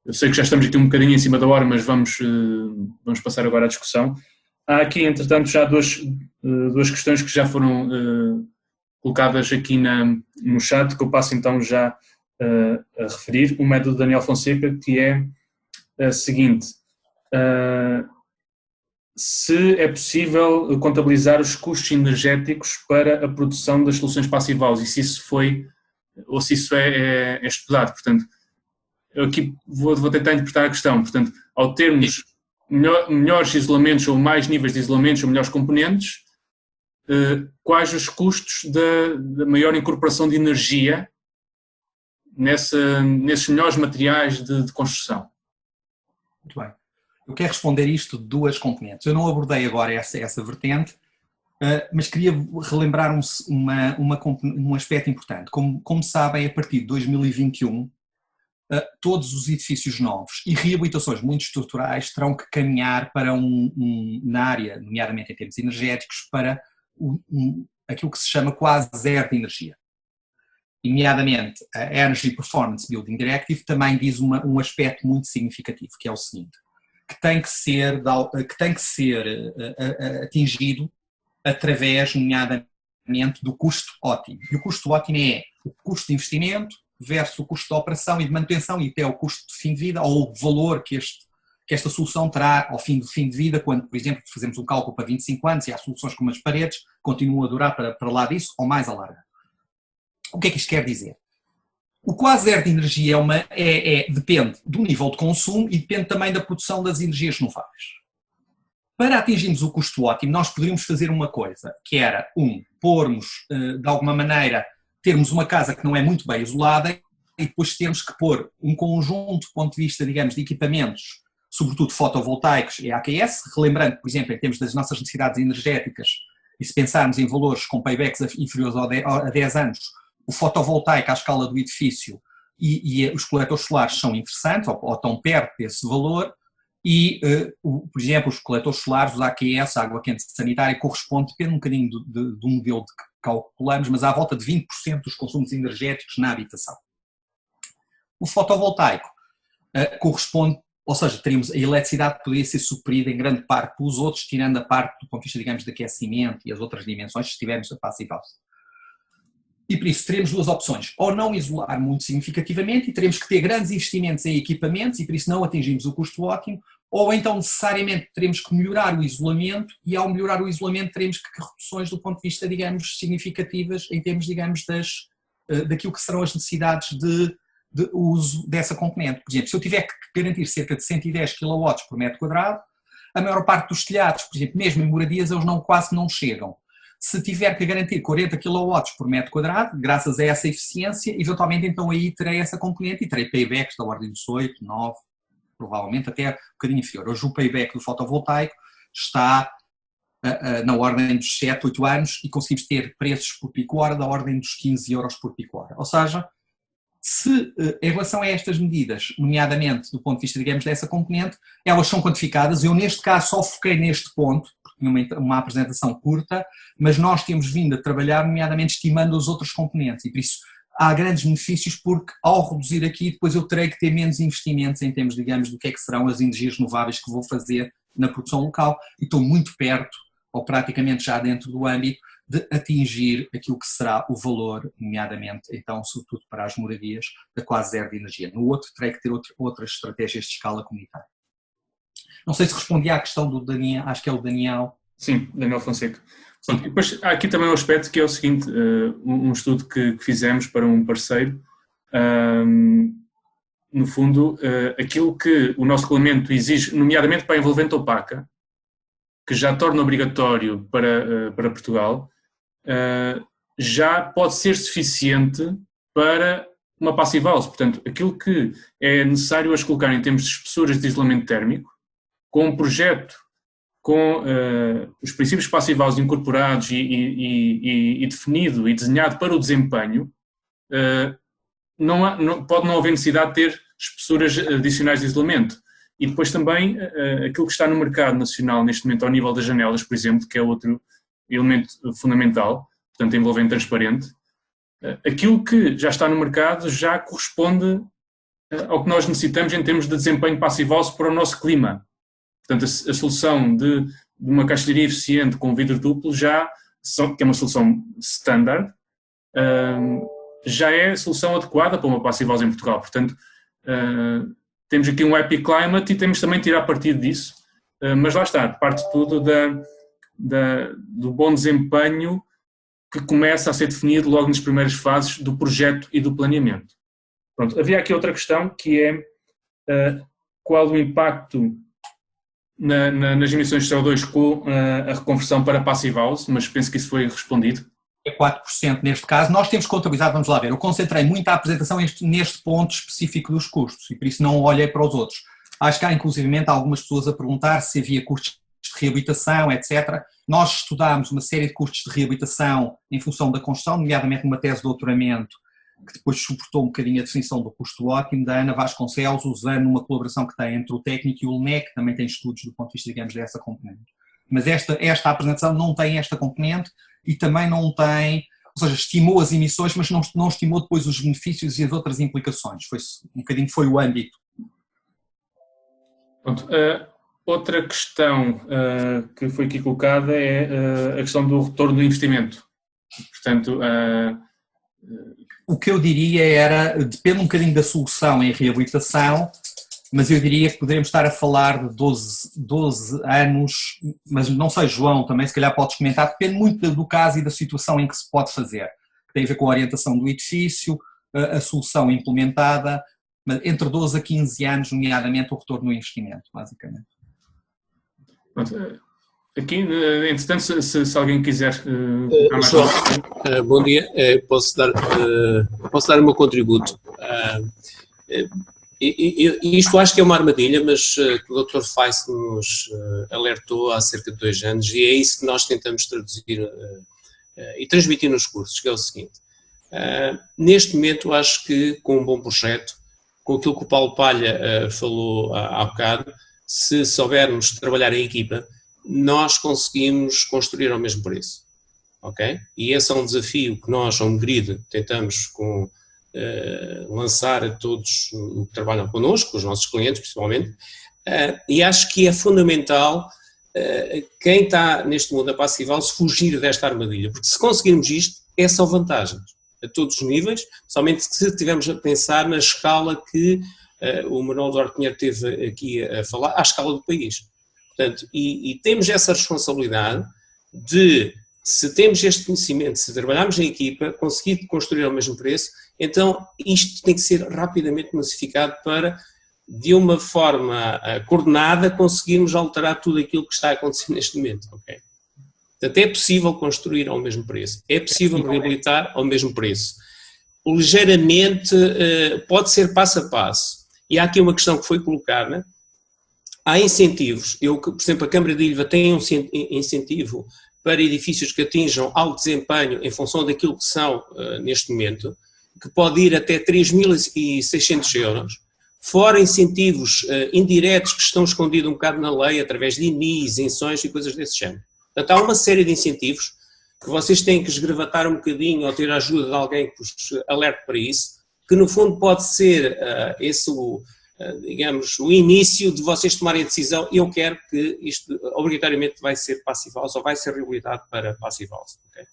S1: Eu sei que já estamos aqui um bocadinho em cima da hora, mas vamos passar agora à discussão. Há aqui, entretanto, já duas questões que já foram colocadas aqui no chat, que eu passo então já a referir. Uma é do Daniel Fonseca, que é a seguinte: se é possível contabilizar os custos energéticos para a produção das soluções Passive House e se isso foi, ou se isso é estudado. Portanto, eu aqui vou tentar interpretar a questão. Portanto, ao termos melhores isolamentos ou mais níveis de isolamentos ou melhores componentes, quais os custos da maior incorporação de energia nesses melhores materiais de construção?
S5: Muito bem. Eu quero responder isto de duas componentes. Eu não abordei agora essa vertente, mas queria relembrar um aspecto importante. Como sabem, a partir de 2021, todos os edifícios novos e reabilitações muito estruturais terão que caminhar para na área, nomeadamente em termos energéticos, para aquilo que se chama quase zero de energia. Nomeadamente, a Energy Performance Building Directive também diz um aspecto muito significativo, que é o seguinte: que tem que ser atingido através, nomeadamente, do custo ótimo. E o custo ótimo é o custo de investimento versus o custo de operação e de manutenção e até o custo de fim de vida, ou o valor que esta solução terá ao fim de vida, quando, por exemplo, fazemos um cálculo para 25 anos e há soluções como as paredes que continuam a durar para lá disso ou mais a larga. O que é que isto quer dizer? O quase zero de energia depende do nível de consumo e depende também da produção das energias renováveis. Para atingirmos o custo ótimo, nós poderíamos fazer uma coisa, que era, pormos, de alguma maneira, termos uma casa que não é muito bem isolada e depois termos que pôr um conjunto, do ponto de vista, digamos, de equipamentos, sobretudo fotovoltaicos e AKS, relembrando, por exemplo, em termos das nossas necessidades energéticas, e se pensarmos em valores com paybacks inferiores a 10 anos, o fotovoltaico à escala do edifício e os coletores solares são interessantes, ou estão perto desse valor, e, por exemplo, os coletores solares, os AQS, a água quente sanitária, corresponde, depende um bocadinho do modelo que calculamos, mas à volta de 20% dos consumos energéticos na habitação. O fotovoltaico corresponde, ou seja, teríamos a eletricidade que poderia ser suprida em grande parte pelos outros, tirando a parte do ponto de vista, digamos, de aquecimento e as outras dimensões, se tivermos a passiva. E por isso teremos duas opções, ou não isolar muito significativamente e teremos que ter grandes investimentos em equipamentos e por isso não atingimos o custo ótimo, ou então necessariamente teremos que melhorar o isolamento e ao melhorar o isolamento teremos que ter reduções do ponto de vista, digamos, significativas em termos, digamos, daquilo que serão as necessidades de uso dessa componente. Por exemplo, se eu tiver que garantir cerca de 110 kW por metro quadrado, a maior parte dos telhados, por exemplo, mesmo em moradias, eles quase não chegam. Se tiver que garantir 40 kW por metro quadrado, graças a essa eficiência, eventualmente então aí terei essa componente e terei paybacks da ordem dos 8, 9, provavelmente até um bocadinho inferior. Hoje o payback do fotovoltaico está na ordem dos 7, 8 anos e conseguimos ter preços por pico hora da ordem dos 15 euros por pico hora. Ou seja, se em relação a estas medidas, nomeadamente do ponto de vista, digamos, dessa componente, elas são quantificadas. Eu neste caso só foquei neste ponto, uma apresentação curta, mas nós temos vindo a trabalhar, nomeadamente estimando os outros componentes, e por isso há grandes benefícios, porque ao reduzir aqui, depois eu terei que ter menos investimentos em termos, digamos, do que é que serão as energias renováveis que vou fazer na produção local, e estou muito perto, ou praticamente já dentro do âmbito, de atingir aquilo que será o valor, nomeadamente, então, sobretudo para as moradias, da quase zero de energia. No outro, terei que ter outras estratégias de escala comunitária. Não sei se respondi à questão do Daniel, acho que é o Daniel.
S1: Sim, Daniel Fonseca. Sim. Depois há aqui também um aspecto que é o seguinte, um estudo que fizemos para um parceiro, no fundo, aquilo que o nosso regulamento exige, nomeadamente para a envolvente opaca, que já torna obrigatório para Portugal, já pode ser suficiente para uma passive house. Portanto, aquilo que é necessário hoje colocar em termos de espessuras de isolamento térmico, com um projeto com os princípios passive house incorporados e definido e desenhado para o desempenho, pode não haver necessidade de ter espessuras adicionais de isolamento. E depois também aquilo que está no mercado nacional neste momento ao nível das janelas, por exemplo, que é outro elemento fundamental, portanto envolvente transparente, aquilo que já está no mercado já corresponde ao que nós necessitamos em termos de desempenho passive house para o nosso clima. Portanto, a solução de uma caixilharia eficiente com vidro duplo que é uma solução standard, já é a solução adequada para uma passive house em Portugal. Portanto, temos aqui um happy climate e temos também de tirar partido disso, mas lá está, parte tudo do bom desempenho que começa a ser definido logo nas primeiras fases do projeto e do planeamento. Pronto, havia aqui outra questão que é qual o impacto nas emissões de CO2 com a reconversão para passive house, mas penso que isso foi respondido.
S5: É 4% neste caso. Nós temos contabilizado, vamos lá ver, eu concentrei muito a apresentação neste ponto específico dos custos e por isso não olhei para os outros. Acho que há inclusivamente algumas pessoas a perguntar se havia custos de reabilitação, etc. Nós estudámos uma série de custos de reabilitação em função da construção, nomeadamente numa tese de doutoramento, que depois suportou um bocadinho a definição do custo ótimo, da Ana Vasconcelos, usando uma colaboração que tem entre o técnico e o LNEC, que também tem estudos do ponto de vista, digamos, dessa componente. Mas esta apresentação não tem esta componente e também não tem, ou seja, estimou as emissões, mas não estimou depois os benefícios e as outras implicações. Foi o âmbito.
S1: Pronto. Outra questão que foi aqui colocada é a questão do retorno do investimento. Portanto,
S5: o que eu diria era, depende um bocadinho da solução em reabilitação, mas eu diria que poderíamos estar a falar de 12 anos, mas não sei, João, também se calhar podes comentar, depende muito do caso e da situação em que se pode fazer. Tem a ver com a orientação do edifício, a solução implementada, mas entre 12 a 15 anos, nomeadamente o retorno do investimento, basicamente.
S1: Aqui, entretanto, se alguém quiser...
S6: João, bom dia, posso dar o meu contributo. E isto acho que é uma armadilha, mas que o Dr. Feiss nos alertou há cerca de 2 anos, e é isso que nós tentamos traduzir e transmitir nos cursos, que é o seguinte. Neste momento, acho que com um bom projeto, com aquilo que o Paulo Palha falou há bocado, se soubermos trabalhar em equipa, nós conseguimos construir ao mesmo preço. Ok? E esse é um desafio que nós, ao Grid, tentamos lançar a todos que trabalham connosco, os nossos clientes principalmente, e acho que é fundamental quem está neste mundo da Passivhaus se fugir desta armadilha, porque se conseguirmos isto, é só vantagens a todos os níveis, somente se estivermos a pensar na escala que o Manuel Duarte Pinheiro teve aqui a falar, à escala do país. Portanto, e temos essa responsabilidade de, se temos este conhecimento, se trabalharmos em equipa, conseguir construir ao mesmo preço, então isto tem que ser rapidamente massificado para, de uma forma coordenada, conseguirmos alterar tudo aquilo que está a acontecer neste momento. Okay? Portanto, é possível construir ao mesmo preço, é possível reabilitar ao mesmo preço. Ligeiramente, pode ser passo a passo. E há aqui uma questão que foi colocada. Há incentivos. Por exemplo, a Câmara de Ilva tem um incentivo para edifícios que atinjam alto desempenho em função daquilo que são neste momento, que pode ir até 3.600 euros, fora incentivos indiretos que estão escondidos um bocado na lei, através de IMI, isenções e coisas desse género. Portanto, há uma série de incentivos que vocês têm que esgravatar um bocadinho ou ter a ajuda de alguém que vos alerte para isso, que no fundo pode ser digamos, o início de vocês tomarem a decisão. Eu quero que isto obrigatoriamente vai ser Passivhaus ou vai ser reabilitado para Passivhaus. Okay?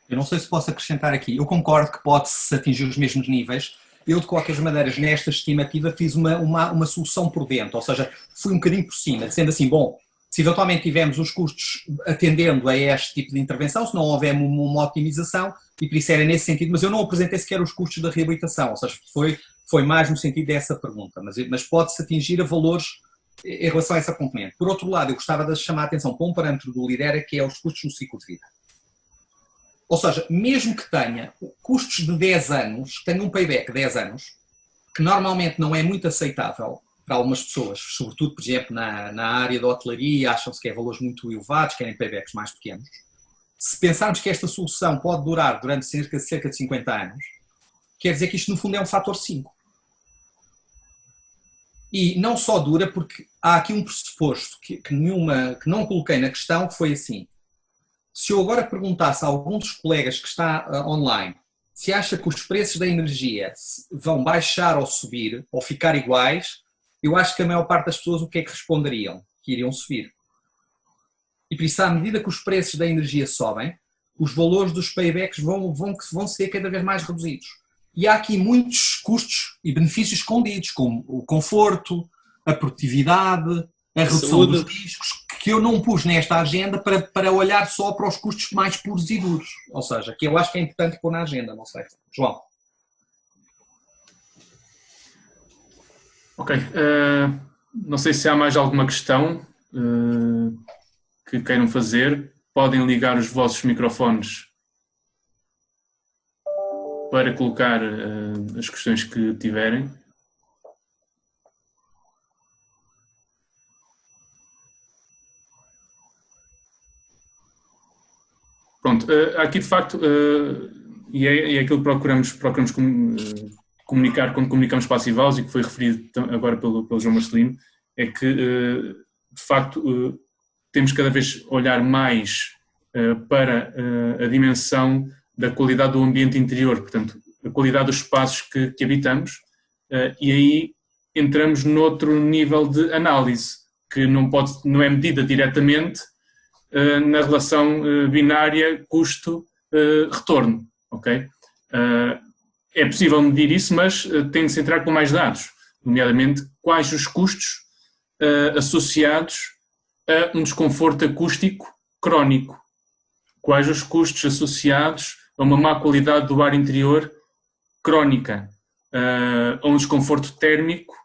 S5: Eu não sei se posso acrescentar aqui. Eu concordo que pode-se atingir os mesmos níveis. Eu, de qualquer maneira, nesta estimativa, fiz uma solução por dentro, ou seja, fui um bocadinho por cima, sendo assim, bom, se eventualmente tivermos os custos atendendo a este tipo de intervenção, se não houver uma otimização, e por isso era nesse sentido, mas eu não apresentei sequer os custos da reabilitação, ou seja, foi mais no sentido dessa pergunta, mas pode-se atingir a valores em relação a essa componente. Por outro lado, eu gostava de chamar a atenção para um parâmetro do Lidera, que é os custos no ciclo de vida. Ou seja, mesmo que tenha custos de 10 anos, que tenha um payback de 10 anos, que normalmente não é muito aceitável para algumas pessoas, sobretudo, por exemplo, na área da hotelaria, acham-se que é valores muito elevados, querem paybacks mais pequenos. Se pensarmos que esta solução pode durar durante cerca de 50 anos, quer dizer que isto no fundo é um fator 5. E não só dura, porque há aqui um pressuposto que não coloquei na questão, que foi assim. Se eu agora perguntasse a algum dos colegas que está online se acha que os preços da energia vão baixar ou subir, ou ficar iguais, eu acho que a maior parte das pessoas o que é que responderiam? Que iriam subir. E por isso, à medida que os preços da energia sobem, os valores dos paybacks vão ser cada vez mais reduzidos. E há aqui muitos custos e benefícios escondidos, como o conforto, a produtividade, a redução dos riscos, que eu não pus nesta agenda para olhar só para os custos mais puros e duros. Ou seja, que eu acho que é importante pôr na agenda, não sei. João.
S1: Ok. Não sei se há mais alguma questão que queiram fazer. Podem ligar os vossos microfones para colocar as questões que tiverem. Pronto, aqui de facto, e é aquilo que procuramos comunicar quando comunicamos Passivhaus, e que foi referido agora pelo João Marcelino, é que de facto temos cada vez olhar mais para a dimensão da qualidade do ambiente interior, portanto, a qualidade dos espaços que habitamos, e aí entramos noutro nível de análise, que não é medida diretamente na relação binária custo-retorno, ok? É possível medir isso, mas tem de se entrar com mais dados, nomeadamente quais os custos associados a um desconforto acústico crónico, quais os custos associados a uma má qualidade do ar interior crónica, a um desconforto térmico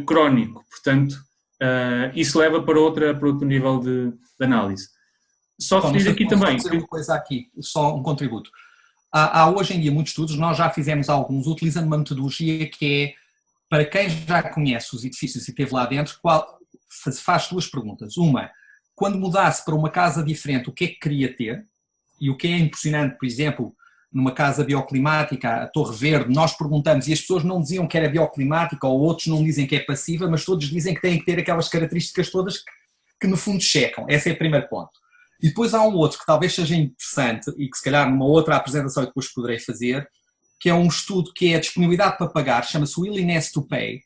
S1: crónico. Portanto, isso leva para outro nível de análise. Só referir aqui também...
S5: Só dizer uma coisa aqui, só um contributo. Há hoje em dia muitos estudos, nós já fizemos alguns, utilizando uma metodologia que para quem já conhece os edifícios e esteve lá dentro, faz duas perguntas. Uma, quando mudasse para uma casa diferente, o que é que queria ter? E o que é impressionante, por exemplo, numa casa bioclimática, a Torre Verde, nós perguntamos e as pessoas não diziam que era bioclimática ou outros não dizem que é passiva, mas todos dizem que têm que ter aquelas características todas que no fundo checam. Esse é o primeiro ponto. E depois há um outro que talvez seja interessante e que se calhar numa outra apresentação depois poderei fazer, que é um estudo que é a disponibilidade para pagar, chama-se Willingness to Pay,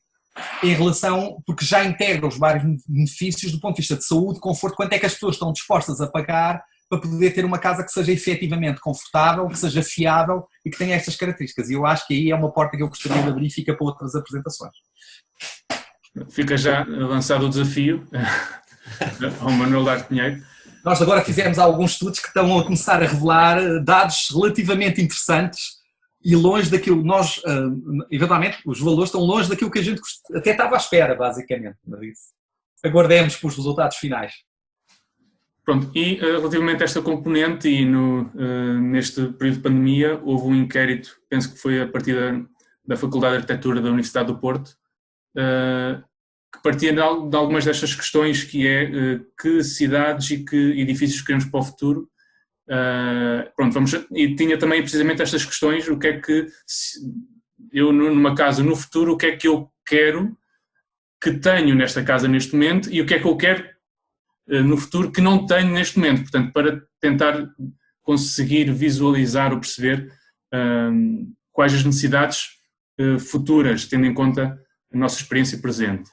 S5: em relação, porque já integra os vários benefícios do ponto de vista de saúde, conforto, quanto é que as pessoas estão dispostas a pagar para poder ter uma casa que seja efetivamente confortável, que seja fiável e que tenha estas características. E eu acho que aí é uma porta que eu gostaria de abrir e fica para outras apresentações.
S1: Fica já lançado o desafio ao Manuel Duarte Pinheiro.
S5: Nós agora fizemos alguns estudos que estão a começar a revelar dados relativamente interessantes e longe daquilo, nós, eventualmente, os valores estão longe daquilo que a gente até estava à espera, basicamente. Mas isso. Aguardemos pelos resultados finais.
S1: Pronto, e relativamente a esta componente e neste período de pandemia houve um inquérito, penso que foi a partir da Faculdade de Arquitetura da Universidade do Porto, que partia de algumas destas questões, que é que cidades e que edifícios queremos para o futuro. Pronto, e tinha também precisamente estas questões, o que é que eu numa casa no futuro, o que é que eu quero que tenho nesta casa neste momento e o que é que eu quero no futuro que não tenho neste momento, portanto, para tentar conseguir visualizar ou perceber quais as necessidades futuras, tendo em conta a nossa experiência presente.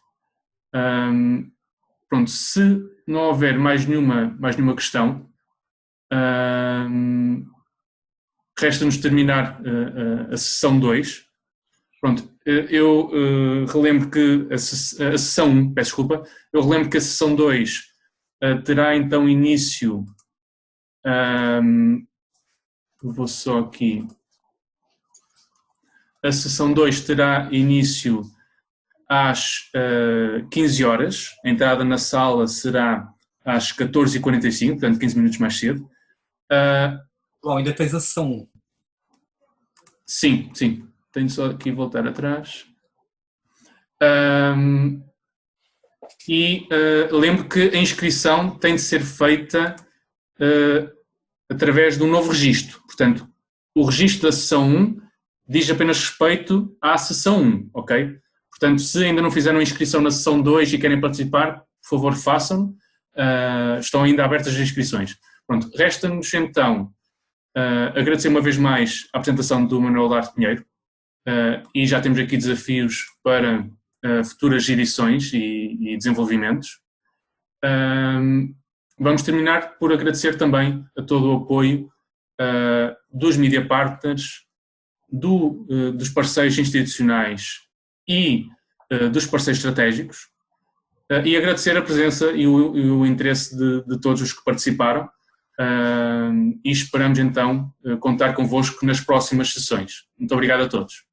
S1: Pronto, se não houver mais nenhuma questão, resta-nos terminar a sessão 2. Pronto, eu relembro que a sessão 1, peço desculpa, eu relembro que a sessão 2 terá então início, vou só aqui, a sessão 2 terá início às 15 horas, a entrada na sala será às 14h45, portanto 15 minutos mais cedo.
S5: Bom, ainda tens a sessão 1.
S1: Sim, tenho só aqui voltar atrás. E lembro que a inscrição tem de ser feita através de um novo registro. Portanto, o registro da sessão 1 diz apenas respeito à sessão 1, ok? Portanto, se ainda não fizeram a inscrição na sessão 2 e querem participar, por favor façam. Estão ainda abertas as inscrições. Pronto, resta-nos então agradecer uma vez mais a apresentação do Manuel Duarte Pinheiro e já temos aqui desafios para futuras edições e desenvolvimentos. Vamos terminar por agradecer também a todo o apoio dos media partners, dos parceiros institucionais e dos parceiros estratégicos e agradecer a presença e o interesse de todos os que participaram e esperamos então contar convosco nas próximas sessões. Muito obrigado a todos.